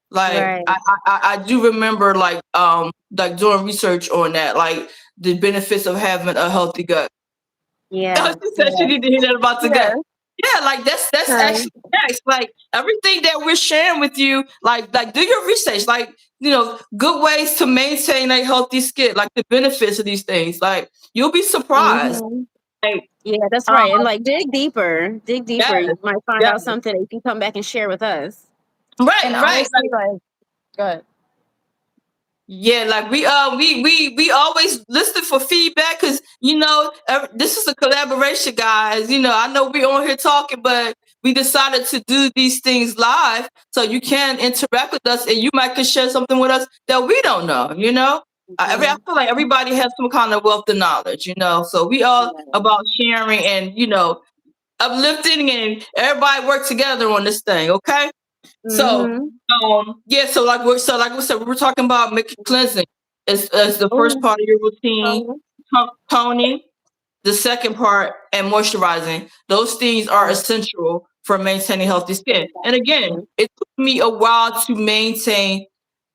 Like Right. I do remember like doing research on that, like the benefits of having a healthy gut. Yeah. She said she need to hear that about the Yeah. gut. Yeah, like that's Right. actually next. Like everything that we're sharing with you, like do your research. Like good ways to maintain a healthy skin, like the benefits of these things. Like you'll be surprised. Mhm. Like Yeah, that's um, right. And like dig deeper. Dig deeper. yes, You might find yes, out something that you can come back and share with us. And right. honestly, like good. Yeah, like we always listen for feedback because this is a collaboration, guys. I know we're on here talking, but we decided to do these things live so you can interact with us and you might could share something with us that we don't know. I Mhm. feel like everybody has some kind of wealth of knowledge. So we all Yeah. about sharing and uplifting and everybody work together on this thing. Okay. So, Mhm. like we said, we were talking about making cleansing as the first Oh, part of your routine, oh, toning, the second part, and moisturizing. Those things are essential for maintaining healthy skin. And again, it took me a while to maintain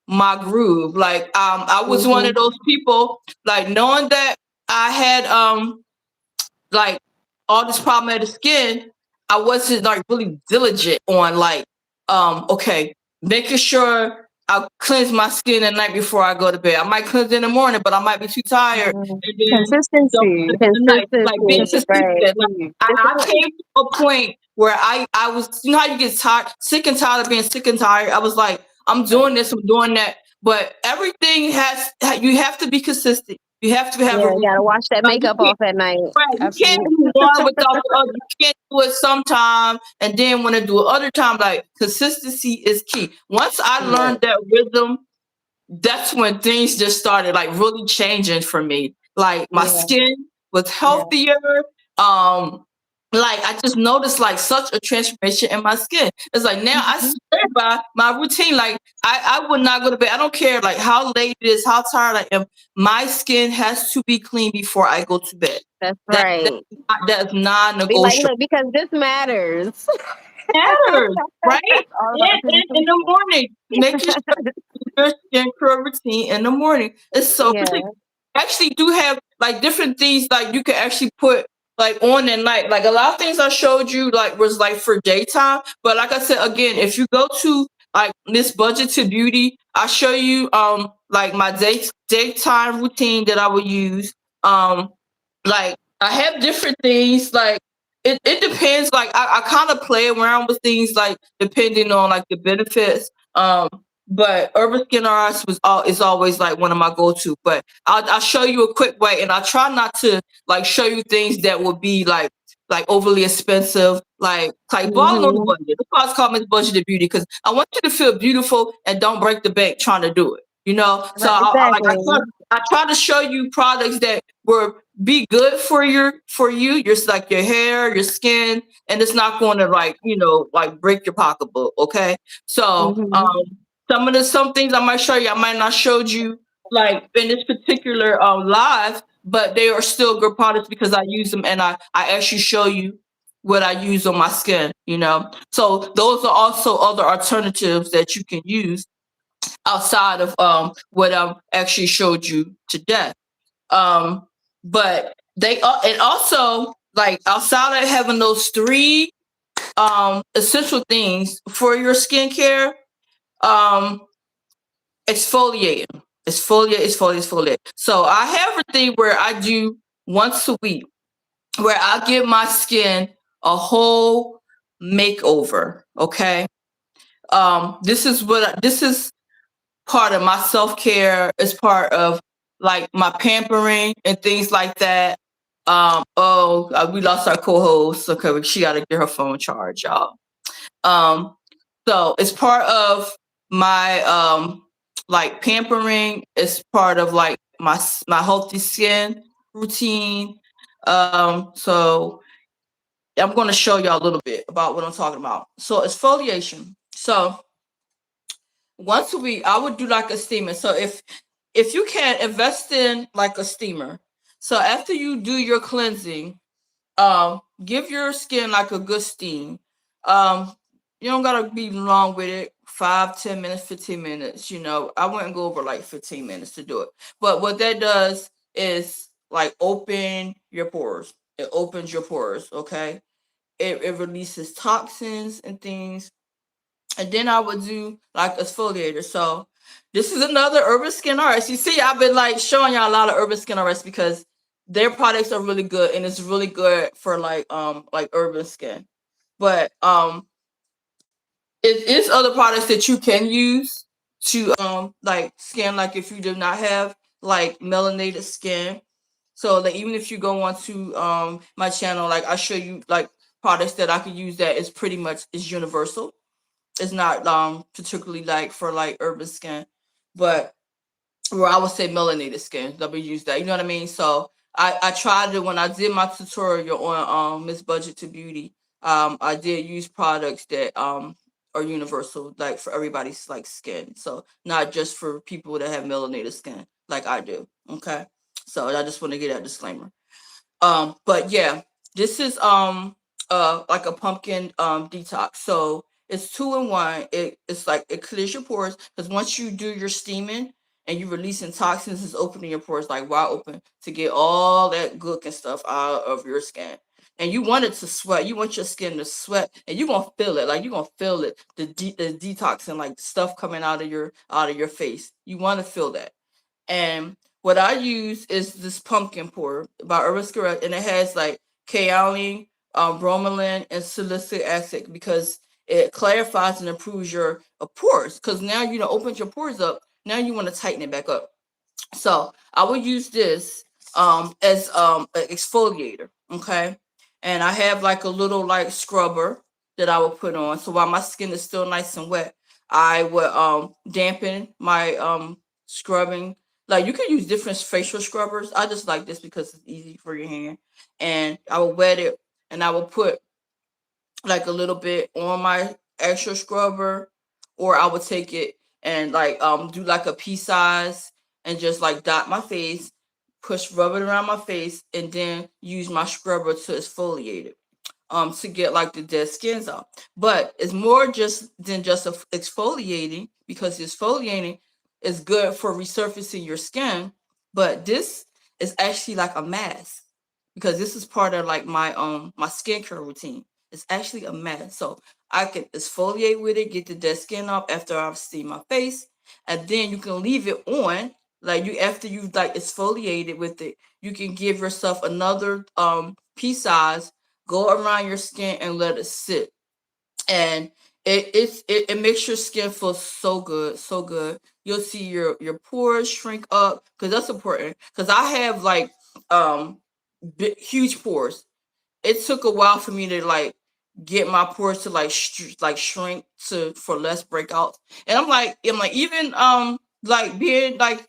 my groove. Like, I was one of mhm. those people, like knowing that I had like all this problematic skin, I wasn't like really diligent on like, okay, making sure I cleanse my skin at night before I go to bed. I might cleanse in the morning, but I might be too tired and then don't Consistency. cleanse in the night. Like being Consistency. consistent. Right. Like I Discipline. came to a point where I was, how you get tired, sick and tired of being sick and tired. I was like, I'm doing this, I'm doing that. But everything you have to be consistent. You have to have a Yeah, routine. gotta wash that Like you makeup can't off at night. Right, you can't Absolutely. do one without the other. You can't do it sometime and then want to do it other time. Like consistency is key. Once I Right. learned that rhythm, that's when things just started like really changing for me. Like my Yeah. skin was Yeah. healthier. Um, like I just noticed like such a transformation in my skin. It's like now I Mhm. swear by my routine. Like I would not go to bed. I don't care like how late it is, how tired I am. My skin has to be clean before I go to bed. That's That right. that's Be like, non-negotiable. look, because this matters. Matters, right? All about And in the morning, making sure your skincare routine in the morning is so Yeah. particular. Actually do have like different things like you can actually put like on at night. Like a lot of things I showed you like was like for daytime. But like I said again, if you go to like this budget to beauty, I show you like my daytime routine that I would use. Um like I have different things like it depends. Like I kind of play around with things like depending on like the benefits. But Urban Skin RX is always like one of my go-to. But I'll show you a quick way, and I try not to like show you things that would be like overly expensive, like balling on the Mhm. budget. That's why it's called Miss Budgeted Beauty because I want you to feel beautiful and don't break the bank trying to do it. So Right. Exactly. I try to show you products that will be good for your like your hair, your skin, and it's not going to like break your pocketbook. Okay, so Mhm. some things I might show you, I might not showed you like in this particular live, but they are still good products because I use them and I actually show you what I use on my skin. So those are also other alternatives that you can use outside of what I actually showed you today. But they and also like outside of having those three essential things for your skincare, um exfoliating. exfoliate. So I have a thing where I do once a week where I give my skin a whole makeover. Okay. This is part of my self-care. It's part of like my pampering and things like that. We lost our co-host. Okay, she got to get her phone charged, y'all. Um, so it's part of my like pampering. It's part of like my healthy skin routine. So I'm going to show y'all a little bit about what I'm talking about. So exfoliation. So once a week, I would do like a steamer. So if you can invest in like a steamer. So after you do your cleansing, give your skin like a good steam. You don't gotta be long with it, 5, 10 minutes, 15 minutes. You know, I wouldn't go over like 15 minutes to do it. But what that does is like open your pores. It opens your pores, okay? It releases toxins and things. And then I would do like exfoliator. So this is another Urban Skin RX. You see, I've been like showing y'all a lot of Urban Skin RX because their products are really good and it's really good for like urban skin. But it is other products that you can use to like skin, like if you do not have like melanated skin. So that even if you go onto my channel, like I show you like products that I could use that is pretty much is universal. It's not particularly like for like urban skin, but or I would say melanated skin that we use that. You know what I mean? So I tried it when I did my tutorial on Miss Budget to Beauty. I did use products that are universal, like for everybody's like skin. So not just for people that have melanated skin, like I do. Okay. So I just want to get that disclaimer. But yeah, this is like a pumpkin detox. So it's 2 in 1. It's like it clears your pores because once you do your steaming and you releasing toxins, it's opening your pores like wide open to get all that gook and stuff out of your skin. And you want it to sweat. You want your skin to sweat, and you're gonna feel it. Like you're gonna feel it, the detox and like stuff coming out of your face. You want to feel that. And what I use is this pumpkin pour by Urban Skin, and it has like kaolin, bromelain, and salicylic acid because it clarifies and improves your pores. Because now you know opens your pores up. Now you want to tighten it back up. So I will use this as an exfoliator, okay? And I have like a little like scrubber that I will put on. So while my skin is still nice and wet, I would dampen my scrubbing. Like you can use different facial scrubbers. I just like this because it's easy for your hand. And I will wet it and I will put like a little bit on my extra scrubber, or I would take it and like do like a pea size and just like dot my face, rub it around my face, and then use my scrubber to exfoliate it to get like the dead skins out. But it's more just than just exfoliating, because exfoliating is good for resurfacing your skin, but this is actually like a mask because this is part of like my skincare routine. It's actually a mask. So I can exfoliate with it, get the dead skin off after I've steamed my face, and then you can leave it on. Like you after you've like exfoliated with it, you can give yourself another pea size, go around your skin and let it sit. And it makes your skin feel so good, so good. You'll see your pores shrink up because that's important. Because I have like huge pores. It took a while for me to like get my pores to like shrink to for less breakouts. And I'm like even like being like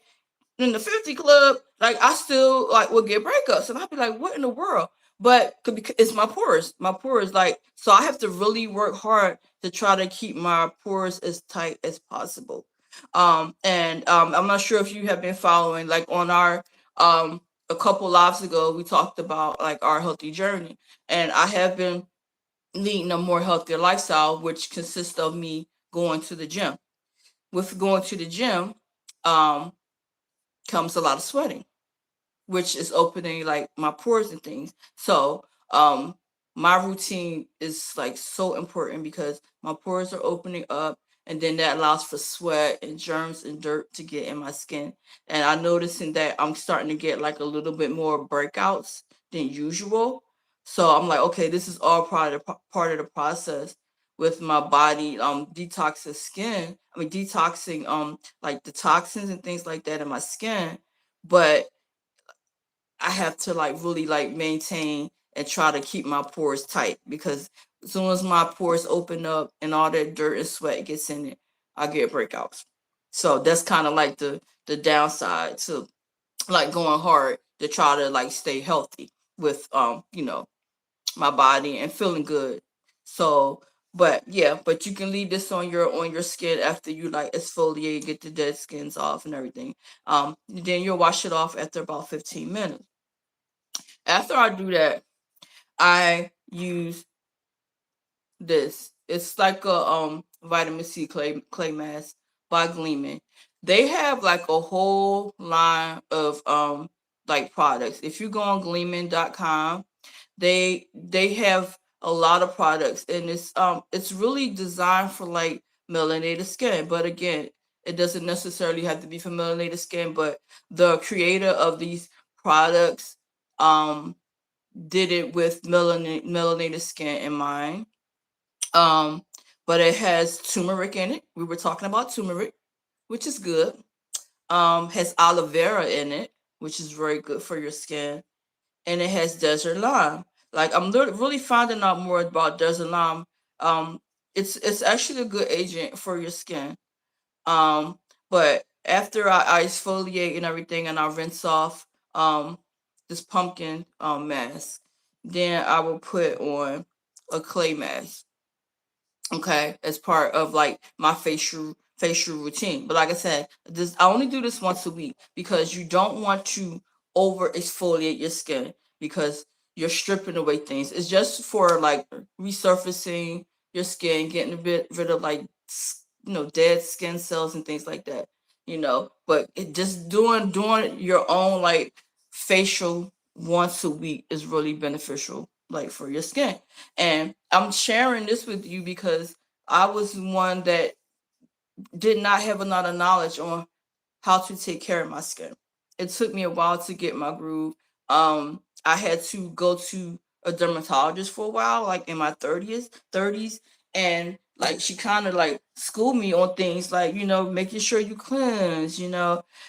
in the 50 club, like I still like would get breakups, and I'd be like, what in the world? But it's my pores. My pores, like, so I have to really work hard to try to keep my pores as tight as possible. And I'm not sure if you have been following, like on our a couple lives ago, we talked about like our healthy journey, and I have been leading a more healthier lifestyle, which consists of me going to the gym. With going to the gym, um, comes a lot of sweating, which is opening like my pores and things. So my routine is like so important because my pores are opening up and then that allows for sweat and germs and dirt to get in my skin. And I'm noticing that I'm starting to get like a little bit more breakouts than usual. So I'm like, okay, this is all part of the process with my body detoxing skin. I mean detoxing like the toxins and things like that in my skin. But I have to like really like maintain and try to keep my pores tight, because as soon as my pores open up and all that dirt and sweat gets in it, I get breakouts. So that's kind of like the downside to like going hard to try to like stay healthy with my body and feeling good. So but yeah, but you can leave this on your skin after you like exfoliate, get the dead skins off and everything. Then you'll wash it off after about 15 minutes. After I do that, I use this. It's like a vitamin C clay mask by Gleaman. They have like a whole line of like products. If you go on gleaman.com, they have a lot of products, and it's really designed for like melanated skin. But again, it doesn't necessarily have to be for melanated skin, but the creator of these products did it with melanated skin in mind. Um, but it has turmeric in it. We were talking about turmeric, which is good. Has aloe vera in it, which is very good for your skin, and it has desert lime. Like I'm really finding out more about desert lime. Um, it's actually a good agent for your skin. Um, but after I exfoliate and everything, and I rinse off this pumpkin mask, then I will put on a clay mask, okay, as part of like my facial routine. But like I said, this I only do this once a week, because you don't want to over exfoliate your skin, because you're stripping away things. It's just for like resurfacing your skin, getting a bit rid of like dead skin cells and things like that. But it just doing your own like facial once a week is really beneficial, like for your skin. And I'm sharing this with you because I was one that did not have a lot of knowledge on how to take care of my skin. It took me a while to get my groove. I had to go to a dermatologist for a while, like in my 30s, and like she kind of like schooled me on things like, making sure you cleanse,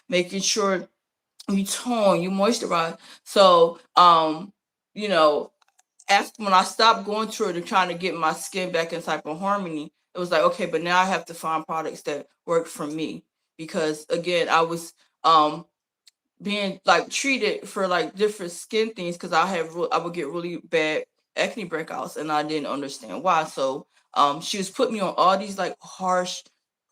making sure you tone, you moisturize. So, you know, after when I stopped going to it and trying to get my skin back in type of harmony, it was like, okay, but now I have to find products that work for me, because again, I was being like treated for like different skin things, because I would get really bad acne breakouts, and I didn't understand why. So she was putting me on all these like harsh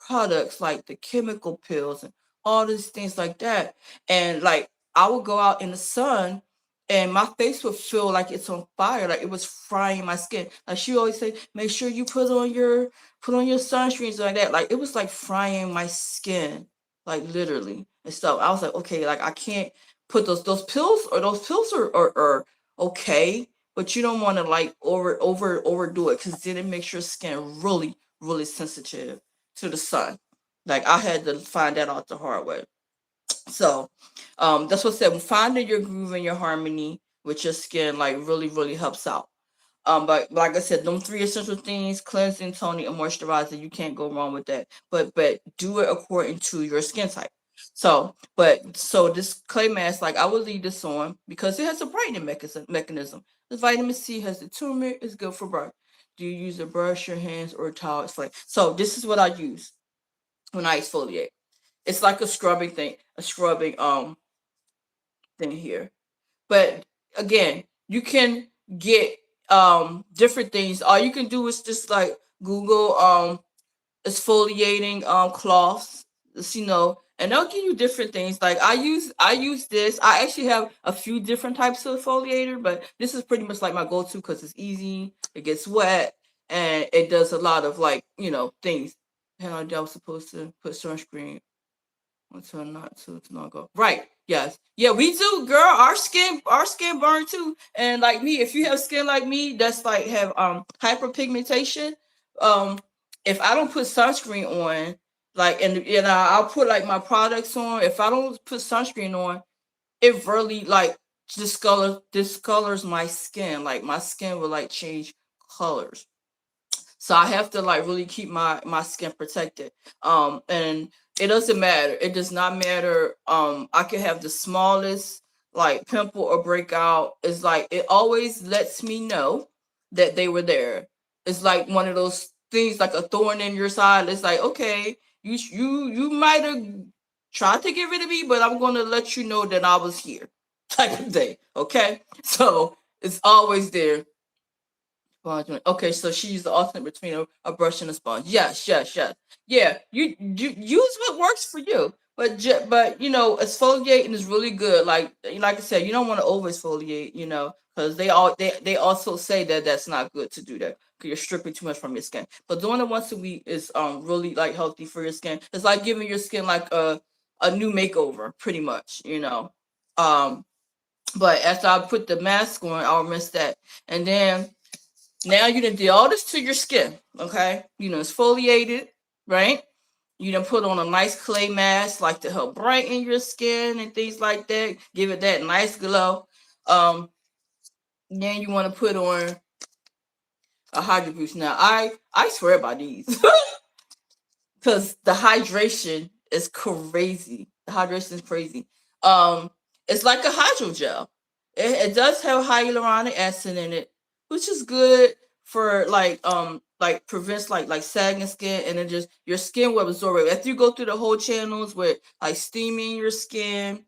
products, like the chemical pills and all these things like that. And like I would go out in the sun and my face would feel like it's on fire, like it was frying my skin. Like she always say, make sure you put on your sunscreens like that. Like it was like frying my skin, like literally and stuff. I was like, okay, like I can't put those pills, or those pills are okay, but you don't want to like overdo it, because then it makes your skin really, really sensitive to the sun. Like I had to find that out the hard way. So that's what I said. Finding your groove and your harmony with your skin like really, really helps out. But like I said, them three essential things: cleansing, toning, and moisturizing. You can't go wrong with that. But do it according to your skin type. So this clay mask, like I will leave this on because it has a brightening mechanism. The vitamin C has the turmeric. It's good for bright. Do you use a brush, your hands, or a towel? It's like, so this is what I use when I exfoliate. It's like a scrubbing thing, a scrubbing thing here. But again, you can get different things. All you can do is just like Google exfoliating cloths, and they'll give you different things. Like I use this. I actually have a few different types of exfoliator, but this is pretty much like my go-to because it's easy, it gets wet, and it does a lot of like, things. And I was supposed to put sunscreen until not to not go. Right. Yes. Yeah, we do, girl. Our skin burn too. And like me, if you have skin like me that's like have hyperpigmentation, um if I don't put sunscreen on, like, and I'll put like my products on. If I don't put sunscreen on, it really like discolors my skin. Like my skin will like change colors. So I have to like really keep my skin protected. And it doesn't matter. It does not matter. I could have the smallest like pimple or breakout. It's like it always lets me know that they were there. It's like one of those things like a thorn in your side. It's like, okay, you might have tried to get rid of me, but I'm gonna let you know that I was here, type of thing. Okay, so it's always there. Okay, so she used the alternate between a brush and a sponge. Yes, yes, yes. Yeah, you use what works for you. But exfoliating is really good. Like I said, you don't want to over exfoliate. Because they also say that that's not good to do that because you're stripping too much from your skin. But doing it once a week is really like healthy for your skin. It's like giving your skin like a new makeover, pretty much. But after I put the mask on, I'll rinse that, and then now you done did all this to your skin, okay? Exfoliated, right? You done put on a nice clay mask, like to help brighten your skin and things like that. Give it that nice glow. Then you want to put on a Hydro Boost. Now, I swear by these because the hydration is crazy. The hydration is crazy. It's like a hydrogel. It does have hyaluronic acid in it, which is good for like prevents like sagging skin, and then just your skin will absorb it. After you go through the whole channels with like steaming your skin,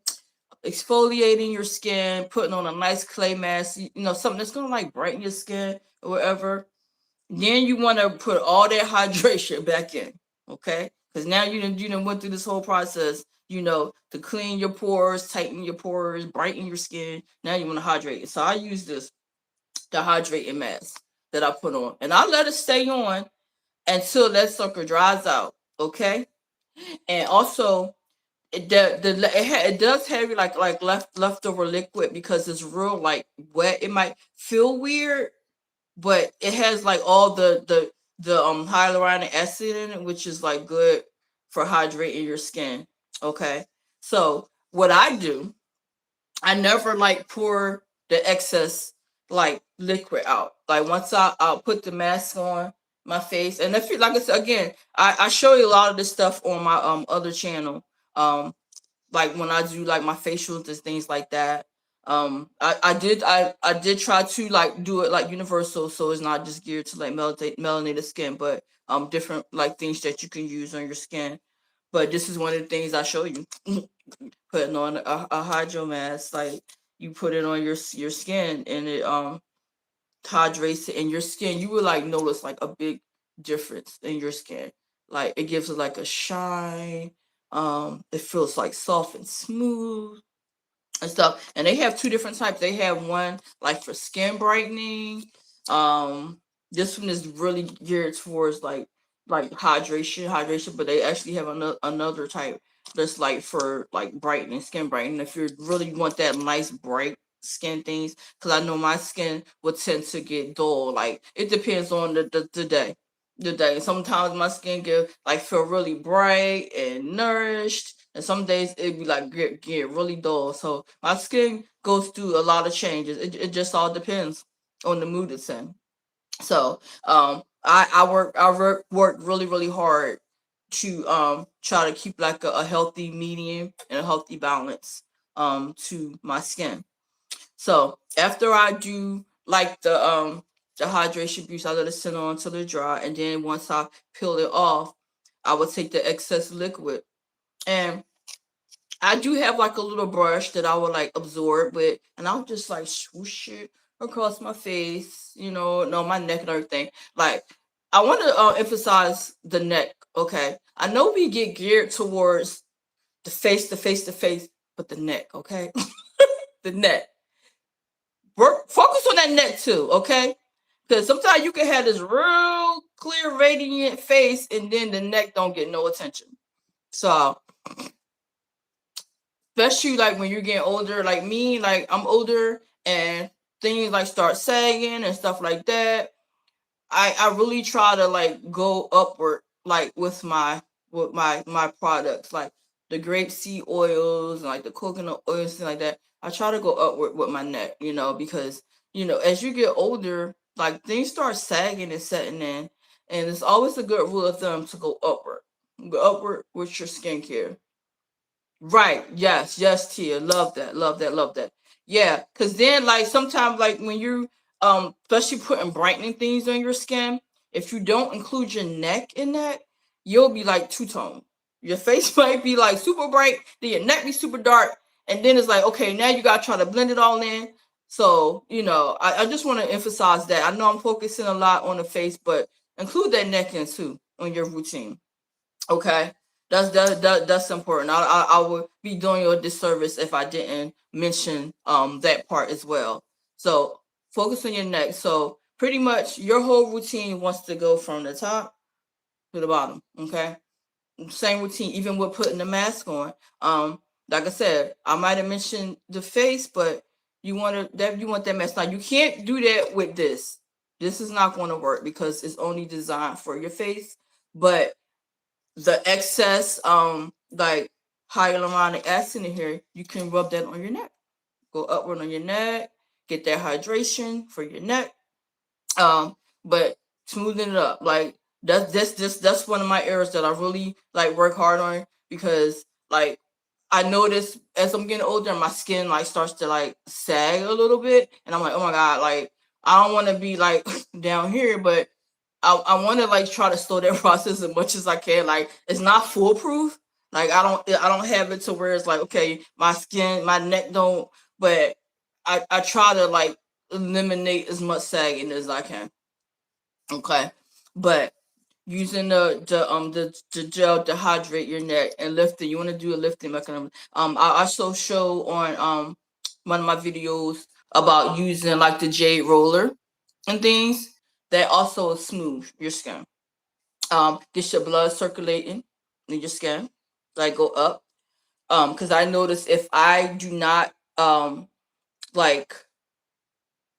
exfoliating your skin, putting on a nice clay mask, something that's gonna like brighten your skin or whatever. Then you want to put all that hydration back in, okay? Because now you done went through this whole process, to clean your pores, tighten your pores, brighten your skin. Now you want to hydrate it. So I use the hydrating mask that I put on, and I let it stay on until that sucker dries out, okay? And also, it does have like leftover liquid because it's real like wet. It might feel weird, but it has like all the hyaluronic acid in it, which is like good for hydrating your skin. Okay, so what I do, I never like pour the excess like liquid out. Like once I'll put the mask on my face, and if you like I said again, I show you a lot of this stuff on my other channel. Like when I do like my facials and things like that. I did try to like do it like universal, so it's not just geared to like melanated skin, but different like things that you can use on your skin. But this is one of the things I show you. Putting on a hydro mask, like you put it on your skin, and it hydrates it in your skin. You will like notice like a big difference in your skin. Like it gives it like a shine. It feels like soft and smooth and stuff. And they have two different types. They have one like for skin brightening. Um, this one is really geared towards like hydration, but they actually have another type that's like for like brightening, skin brightening. If you really want that nice bright skin things, because I know my skin would tend to get dull. Like it depends on the day. The day. Sometimes my skin feel really bright and nourished, and some days it be like get really dull. So my skin goes through a lot of changes. It just all depends on the mood it's in. So I work really really hard to try to keep like a healthy medium and a healthy balance to my skin. So after I do like the hydration boost, I let it sit on until it dry, and then once I peel it off, I would take the excess liquid, and I do have like a little brush that I would like absorb with, and I'll just like swoosh it across my face, no, my neck and everything. Like I want to emphasize the neck. Okay, I know we get geared towards the face, but the neck. Okay, the neck. Focus on that neck too. Okay, because sometimes you can have this real clear, radiant face, and then the neck don't get no attention. So especially like when you're getting older, like me, like I'm older and things like start sagging and stuff like that. I really try to like go upward, like with my products, like the grape seed oils and like the coconut oils and like that. I try to go upward with my neck, because as you get older, like things start sagging and setting in, and it's always a good rule of thumb to go upward. Go upward with your skincare. Right. Yes. Yes, Tia. Love that. Love that. Love that. Yeah. Cause then like sometimes like when you especially putting brightening things on your skin, if you don't include your neck in that, you'll be like two tone. Your face might be like super bright, then your neck be super dark, and then it's like, okay, now you gotta try to blend it all in. So, I just want to emphasize that. I know I'm focusing a lot on the face, but include that neck in too on your routine. Okay, that's important. I would be doing you a disservice if I didn't mention that part as well. So focus on your neck. So pretty much your whole routine wants to go from the top to the bottom. Okay, same routine, even with putting the mask on. Like I said, I might have mentioned the face, but you want that mask. Now you can't do that with this. This is not going to work because it's only designed for your face. But the excess like hyaluronic acid in here, you can rub that on your neck. Go upward on your neck, get that hydration for your neck. But smoothing it up, like that's one of my areas that I really like work hard on, because like I notice as I'm getting older, my skin like starts to like sag a little bit, and I'm like, oh my god, like I don't want to be like down here, but I want to like try to slow that process as much as I can. Like it's not foolproof. Like I don't have it to where it's like, okay, my skin, my neck don't, but I try to like eliminate as much sagging as I can. Okay, but using the gel to hydrate your neck and lifting. You want to do a lifting mechanism. I also show on one of my videos about using like the jade roller and things that also smooth your skin. Get your blood circulating in your skin, like go up. Because I notice if I do not like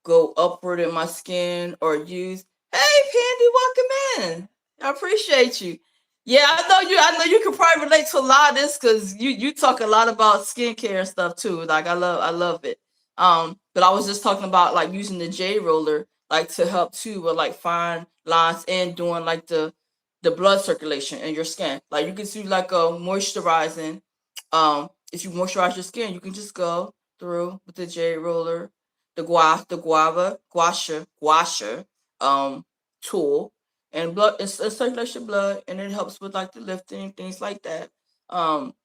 go upward in my skin or use. Hey, Pandy, welcome in. I appreciate you. Yeah, I know you can probably relate to a lot of this because you talk a lot about skincare and stuff too. Like I love it. But I was just talking about like using the J roller like to help too with like fine lines and doing like the blood circulation in your skin. Like you can do like a moisturizing. If you moisturize your skin, you can just go through with the J roller, the guasha tool, and blood it circulates your blood, and it helps with like the lifting things like that.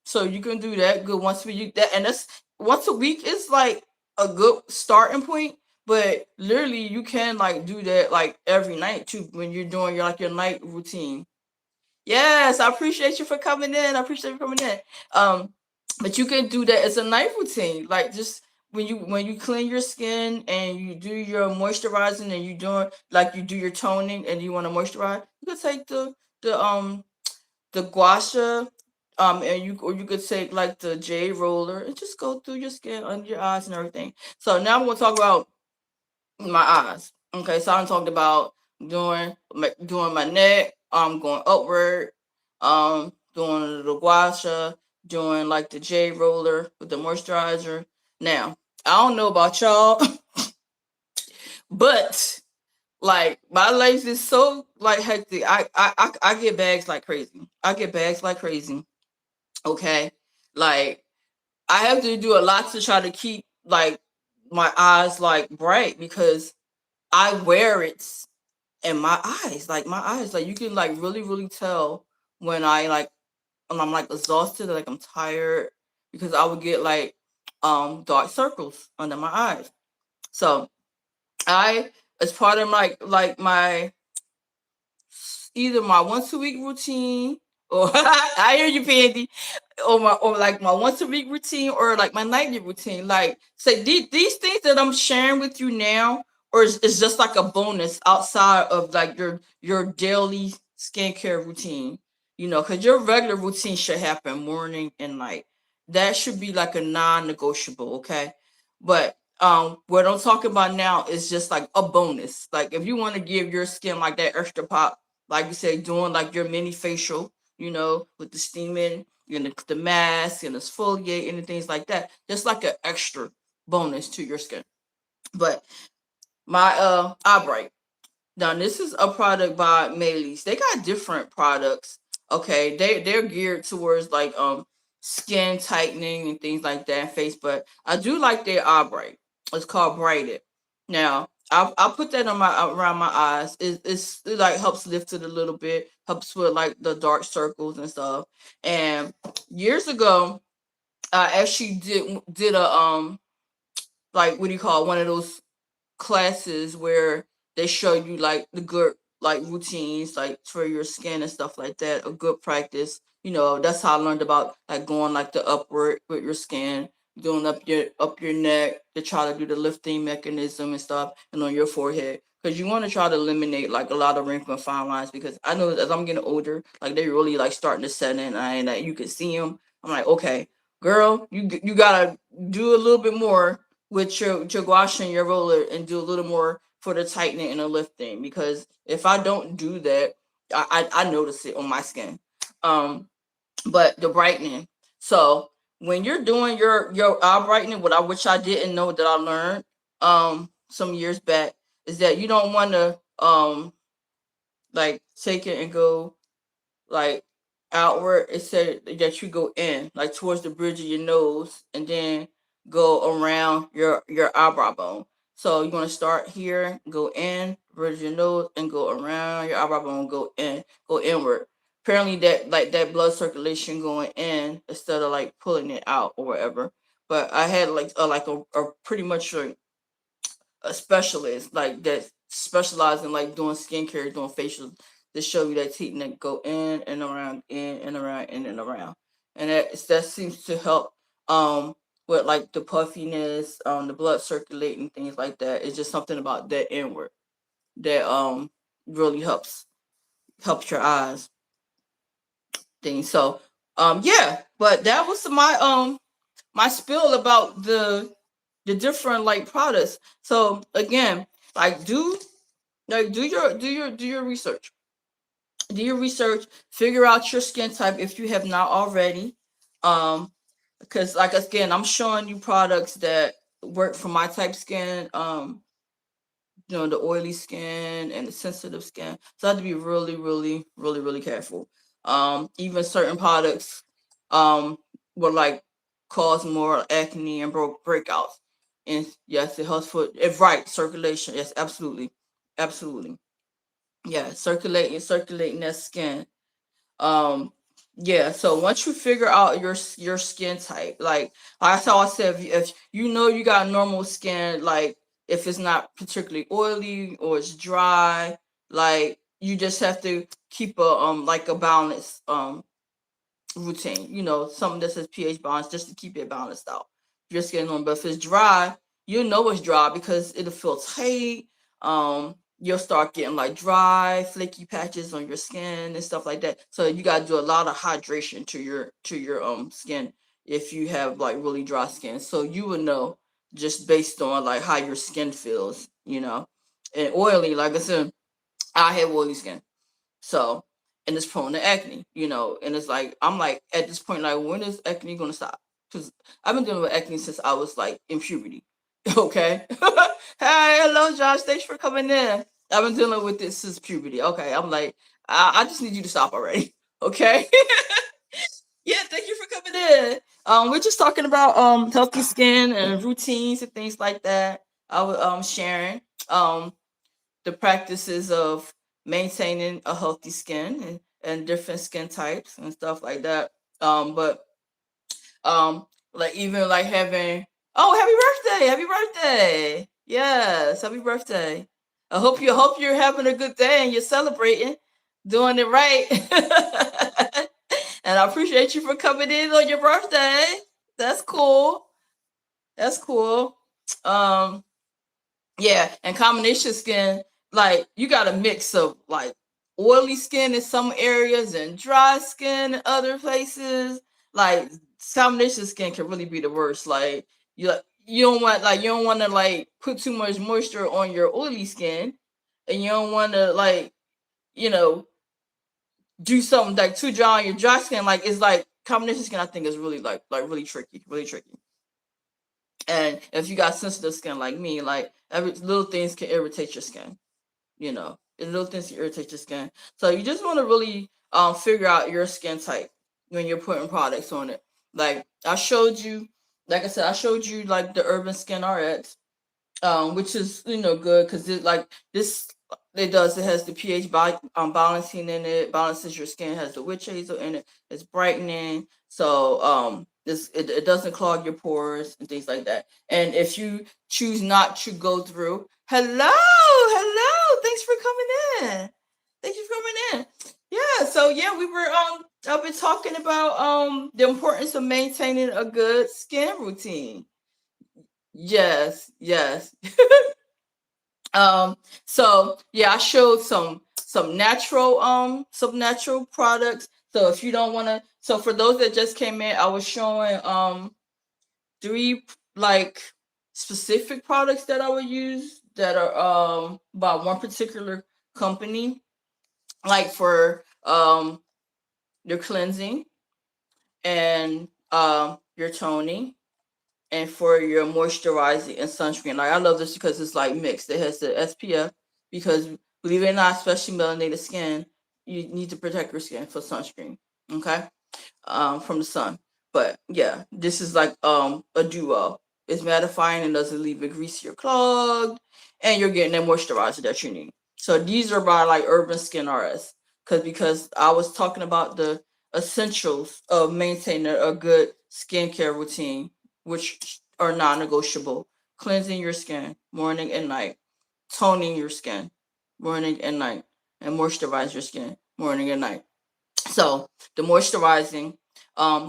So you can do that good once a week. That and that's once a week is like a good starting point. But literally, you can like do that like every night too when you're doing your night routine. Yes, I appreciate you for coming in. I appreciate you coming in. But you can do that as a night routine. Like just when you clean your skin and you do your moisturizing and you do your toning and you want to moisturize, you could take the guasha and you could take like the jade roller and just go through your skin under your eyes and everything. So now we're gonna talk about my eyes. Okay, so I'm talking about doing my neck, going upward, doing the guasha, doing like the J roller with the moisturizer. Now, I don't know about y'all, but like my life is so like hectic. I get bags like crazy. I get bags like crazy. Okay, like I have to do a lot to try to keep like my eyes like bright because I wear it in my eyes. Like my eyes, like you can like really, really tell when when I'm like exhausted, like I'm tired, because I would get like dark circles under my eyes. So I as part of my either my once a week routine or I hear you, Pandy, or like my once a week routine or like my nightly routine. Like say these things that I'm sharing with you now, or is just like a bonus outside of like your daily skincare routine. Because your regular routine should happen morning and night. That should be like a non-negotiable, okay? But What I'm talking about now is just like a bonus. Like if you want to give your skin like that extra pop, like you said, doing like your mini facial, with the steaming and the mask and the exfoliate and things like that, just like an extra bonus to your skin. But my eye bright. Now this is a product by Maylis. They got different products. Okay, they're geared towards like skin tightening and things like that and face, but I do like their eye bright. It's called Brighted. Now I'll put that on my around my eyes. It like helps lift it a little bit, helps with like the dark circles and stuff. And years ago, I actually did a like what do you call it? One of those classes where they show you like the good like routines like for your skin and stuff like that, a good practice. That's how I learned about like going like the upward with your skin, doing up your neck to try to do the lifting mechanism and stuff, and on your forehead, because you want to try to eliminate like a lot of wrinkle and fine lines, because I know as I'm getting older, like they really like starting to set in, and you can see them. I'm like, okay, girl, you gotta do a little bit more with your gouache and your roller, and do a little more for the tightening and the lifting, because if I don't do that, I notice it on my skin. But the brightening. So when you're doing your eye brightening, which I didn't know that I learned some years back, is that you don't want to like take it and go like outward. It said that you go in like towards the bridge of your nose, and then go around your eyebrow bone. So you're gonna start here, go in, bridge of your nose, and go around your eyebrow bone, go inward. Apparently that like that blood circulation going in instead of like pulling it out or whatever. But I had like a pretty much a specialist like that specialized in like doing skincare, doing facials, to show you that technique, go in and around, in and around, and that seems to help with like the puffiness, the blood circulating, things like that. It's just something about that inward that really helps your eyes thing. So yeah, but that was my spill about the different like products. So again, like do your research. Do your research, figure out your skin type if you have not already. Because like again, I'm showing you products that work for my type skin. The oily skin and the sensitive skin. So I have to be really, really, really, really careful. Even certain products will like cause more acne and breakouts. And yes, it helps for right circulation. Yes, absolutely, absolutely. Yeah, circulating that skin. Um, yeah. So once you figure out your skin type, like that's how I said, if you know you got normal skin, like if it's not particularly oily or it's dry, like you just have to keep a like a balance routine, something that says pH balance, just to keep it balanced out. Your skin on, but if it's dry, you know it's dry because it'll feel tight. You'll start getting like dry, flaky patches on your skin and stuff like that. So you gotta do a lot of hydration to your skin if you have like really dry skin. So you would know just based on like how your skin feels. And oily, like I said, I have oily skin. So, and it's prone to acne, and it's like, I'm like, at this point, like, when is acne gonna stop? Because I've been dealing with acne since I was like in puberty. Okay. Hey, hello, Josh. Thanks for coming in. I've been dealing with this since puberty. Okay. I'm like, I just need you to stop already. Okay. Yeah, thank you for coming in. We're just talking about healthy skin and routines and things like that. I was sharing. The practices of maintaining a healthy skin and different skin types and stuff like that. But like even like having, oh, happy birthday, yes, happy birthday. I hope you're having a good day and you're celebrating, doing it right. And I appreciate you for coming in on your birthday. That's cool. That's cool. Um, yeah, and combination skin, like you got a mix of like oily skin in some areas and dry skin in other places. Like combination skin can really be the worst. Like you don't want to like put too much moisture on your oily skin, and you don't want to like, you know, do something like too dry on your dry skin. Like, it's like combination skin, I think, is really like really tricky, really tricky. And if you got sensitive skin like me, like every little things can irritate your skin. You know, little things can irritate your skin. So you just want to really figure out your skin type when you're putting products on it. Like I showed you, like I said, I showed you like the Urban Skin RX, which is, you know, good because it like this, it has the pH balancing in it, balances your skin, has the witch hazel in it, it's brightening, so it doesn't clog your pores and things like that. And if you choose not to go through, hello, thanks for coming in. Yeah, so yeah, we were I've been talking about the importance of maintaining a good skin routine. Yes. So yeah, I showed some natural products. So if you don't want to, so for those that just came in, I was showing 3 like specific products that I would use that are by one particular company, like for your cleansing and your toning, and for your moisturizing and sunscreen. Like I love this because it's like mixed. It has the SPF, because believe it or not, especially melanated skin, you need to protect your skin for sunscreen. Okay, from the sun. But yeah, this is like a duo. It's mattifying and doesn't leave it greasy or clogged, and you're getting that moisturizer that you need. So these are by like Urban Skin RS, because I was talking about the essentials of maintaining a good skincare routine, which are non-negotiable: cleansing your skin morning and night, toning your skin morning and night, and moisturize your skin morning and night. So the moisturizing,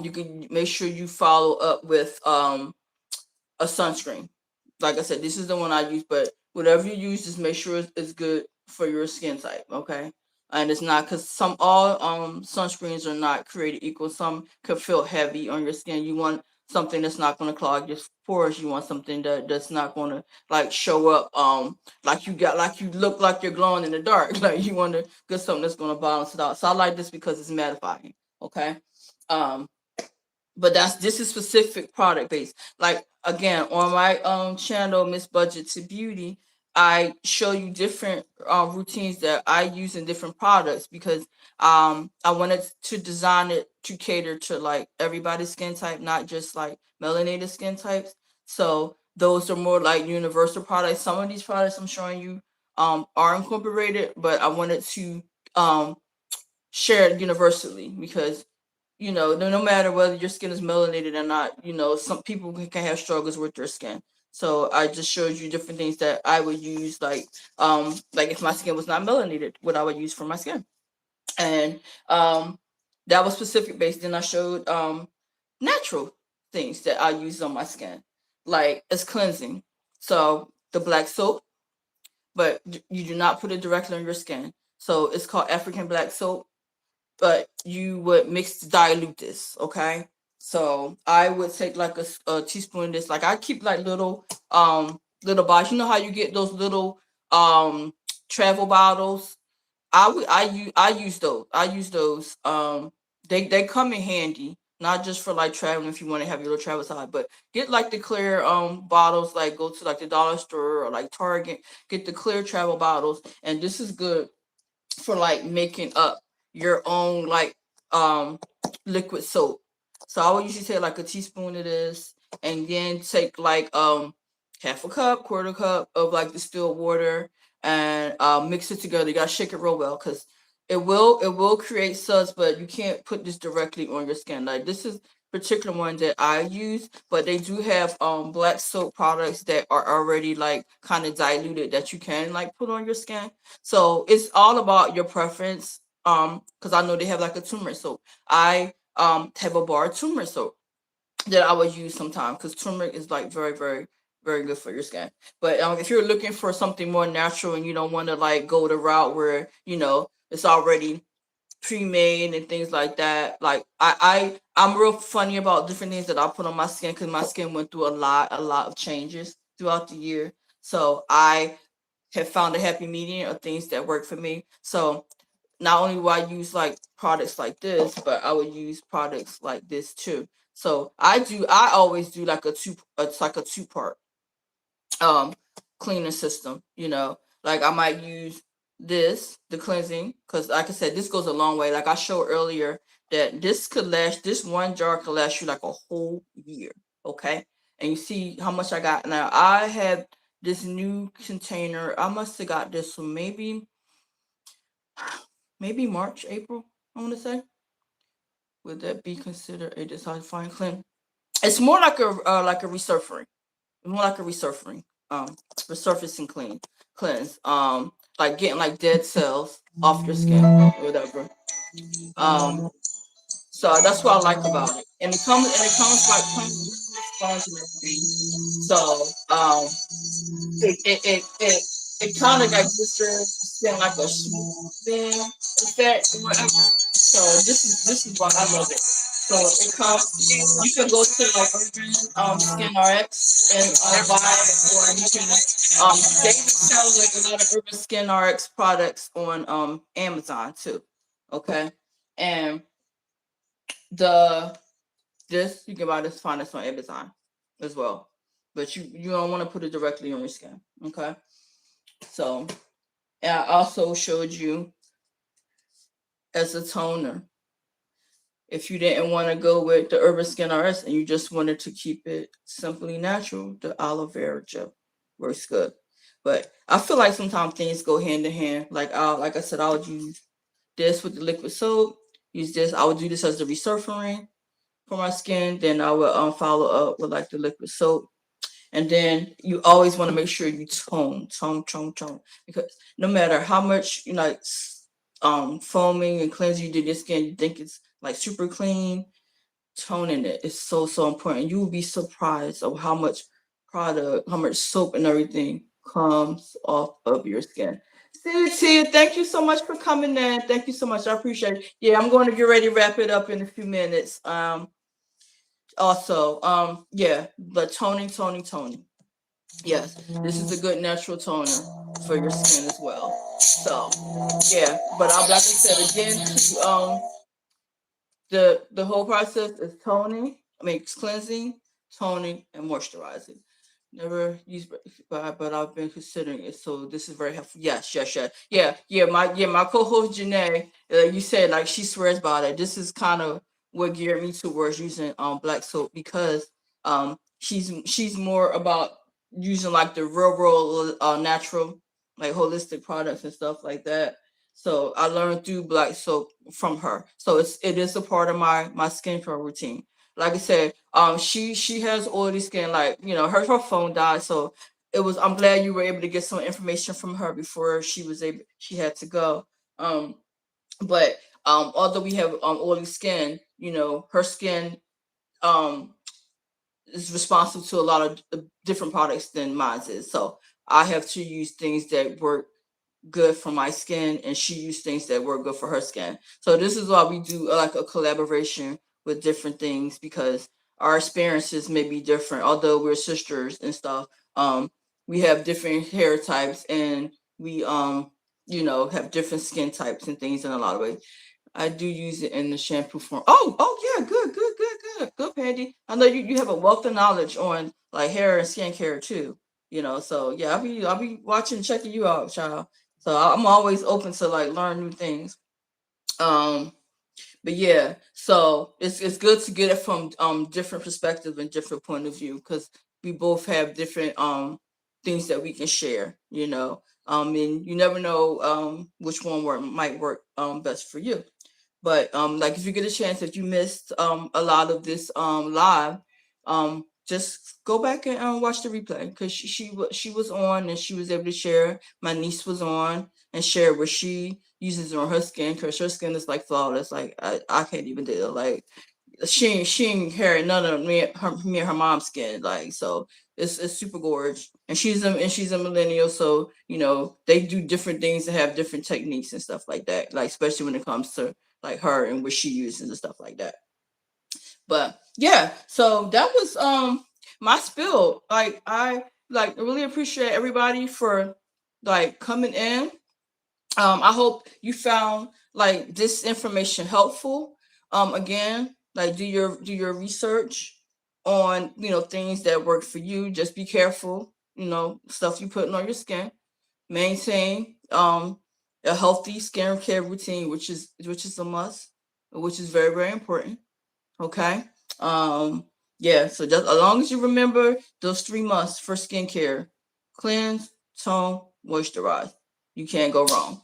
you can make sure you follow up with a sunscreen. Like I said, this is the one I use, but whatever you use, just make sure it's good for your skin type. Okay. And it's not, because some all sunscreens are not created equal. Some could feel heavy on your skin. You want something that's not going to clog your pores. You want something that's not going to like show up like you look like you're glowing in the dark. Like you want to get something that's going to balance it out. So I like this because it's mattifying. Okay. um but this is specific product based. Like again, on my channel, Miss Budget to Beauty, I show you different routines that I use in different products, because I wanted to design it to cater to like everybody's skin type, not just like melanated skin types. So those are more like universal products. Some of these products I'm showing you are incorporated, but I wanted to share it universally, because no matter whether your skin is melanated or not, some people can have struggles with their skin. So I just showed you different things that I would use, like if my skin was not melanated, what I would use for my skin. And that was specific based. Then I showed natural things that I use on my skin, like as cleansing. So the black soap, but you do not put it directly on your skin. So it's called African black soap, but you would dilute this. Okay, so I would take like a teaspoon of this. Like I keep like little bottles. You know how you get those little travel bottles? I use those. They come in handy, not just for like traveling if you want to have your little travel size, but get like the clear bottles. Like go to like the dollar store or like Target, get the clear travel bottles, and this is good for like making up your own like liquid soap. So I would usually take like a teaspoon of this, and then take like half a cup, quarter cup of like distilled water, and mix it together. You gotta shake it real well, because it will create suds, but you can't put this directly on your skin. Like this is particular one that I use, but they do have black soap products that are already like kind of diluted that you can like put on your skin. So it's all about your preference. Because I know they have like a turmeric soap. I have a bar of turmeric soap that I would use sometimes, because turmeric is like very, very, very good for your skin. But if you're looking for something more natural and you don't want to like go the route where it's already pre-made and things like that, like I'm real funny about different things that I put on my skin because my skin went through a lot of changes throughout the year. So I have found a happy medium of things that work for me. So not only will I use like products like this, but I would use products like this too. So I always do like it's like a two-part um cleaning system, like I might use the cleansing, because like I said, this goes a long way. Like I showed earlier, that this one jar could last you like a whole year. Okay. And you see how much I got now. I had this new container. I must have got this from maybe March, April, I want to say. Would that be considered a decidifying clean? It's more like a resurfacing, more like a resurfacing, resurfacing cleanse, like getting like dead cells off your skin or whatever. So that's what I like about it, and it comes with sponge and everything. So it kind of like gives your skin like a smoothing effect or whatever. So this is why I love it. So it comes. You can go to like Urban Skin RX and buy it, or you can they even sell like a lot of Urban Skin RX products on Amazon too. Okay, and the this you can buy this find this on Amazon as well, but you don't want to put it directly on your skin. Okay, so and I also showed you as a toner. If you didn't want to go with the Urban Skin RS and you just wanted to keep it simply natural, the aloe vera gel works good. But I feel like sometimes things go hand in hand. Like I said, I would use this with the liquid soap. Use this. I would do this as the resurfacing for my skin. Then I would follow up with like the liquid soap. And then you always want to make sure you tone, because no matter how much foaming and cleansing you do your skin, you think it's like super clean. Toning it is so important. You will be surprised of how much product, how much soap and everything comes off of your skin. Tia, thank you so much for coming in. Thank you so much. I appreciate it. Yeah, I'm going to get ready to wrap it up in a few minutes. Also, yeah, but toning. Yes, this is a good natural toner for your skin as well. So, yeah, but like I said again, the whole process is toning. I mean, it's cleansing, toning, and moisturizing. Never used, but I've been considering it. So this is very helpful. Yes. My co-host Janae, you said like she swears by it. This is kind of what geared me towards using black soap, because she's more about using like the real natural, like holistic products and stuff like that. So I learned through black soap from her. So it is a part of my skincare routine. Like I said, she has oily skin. Like her phone died, so I'm glad you were able to get some information from her before she had to go. But although we have oily skin, her skin um is responsible to a lot of different products than mine is. So I have to use things that work good for my skin, and she used things that were good for her skin. So this is why we do like a collaboration with different things, because our experiences may be different. Although we're sisters and stuff, we have different hair types, and we have different skin types and things in a lot of ways. I do use it in the shampoo form. Oh yeah, good, Patty. I know you have a wealth of knowledge on like hair and skincare too. So yeah, I'll be watching, checking you out, child. So I'm always open to like learn new things. Um, but yeah, so it's good to get it from different perspectives and different point of view, because we both have different things that we can share. And you never know which one might work best for you. But like if you get a chance, if you missed a lot of this live, just go back and watch the replay, because she was on and she was able to share. My niece was on and share what she uses on her skin, because her skin is like flawless. Like I can't even deal. Like she ain't hair none of me and her mom's skin. Like so it's super gorgeous. And she's a millennial, so they do different things and have different techniques and stuff like that. Like especially when it comes to like her and what she uses and stuff like that. But yeah, so that was my spill. Like I really appreciate everybody for like coming in. I hope you found like this information helpful. Again, like do your research on things that work for you. Just be careful, stuff you putting on your skin. Maintain a healthy skincare routine, which is a must, which is very, very important. Okay. Yeah, so just as long as you remember those 3 musts for skincare: cleanse, tone, moisturize. You can't go wrong.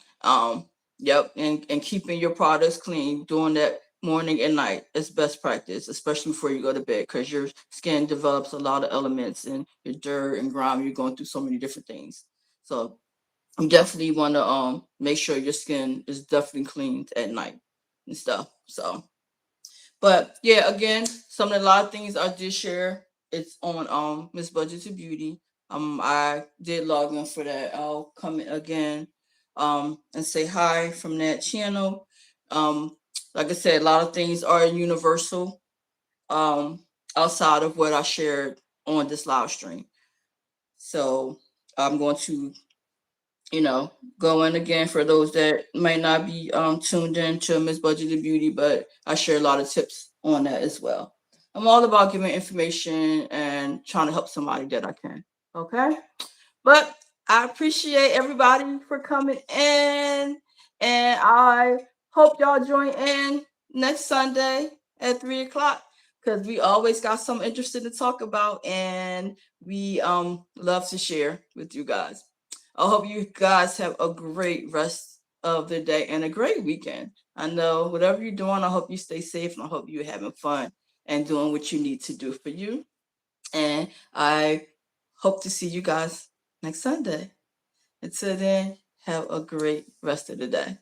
Yep, and keeping your products clean, doing that morning and night is best practice, especially before you go to bed, because your skin develops a lot of elements and your dirt and grime. You're going through so many different things. So you definitely want to make sure your skin is definitely cleaned at night and stuff. So but yeah, again, a lot of things I did share. It's on Miss Budget to Beauty. I did log in for that. I'll come in again and say hi from that channel. Like I said, a lot of things are universal outside of what I shared on this live stream. So I'm going to go in again for those that might not be tuned in to Miss Budgeted Beauty, but I share a lot of tips on that as well. I'm all about giving information and trying to help somebody that I can. Okay. But I appreciate everybody for coming in, and I hope y'all join in next Sunday at 3:00, because we always got something interesting to talk about, and we love to share with you guys. I hope you guys have a great rest of the day and a great weekend. I know whatever you're doing, I hope you stay safe, and I hope you're having fun and doing what you need to do for you. And I hope to see you guys next Sunday. Until then, have a great rest of the day.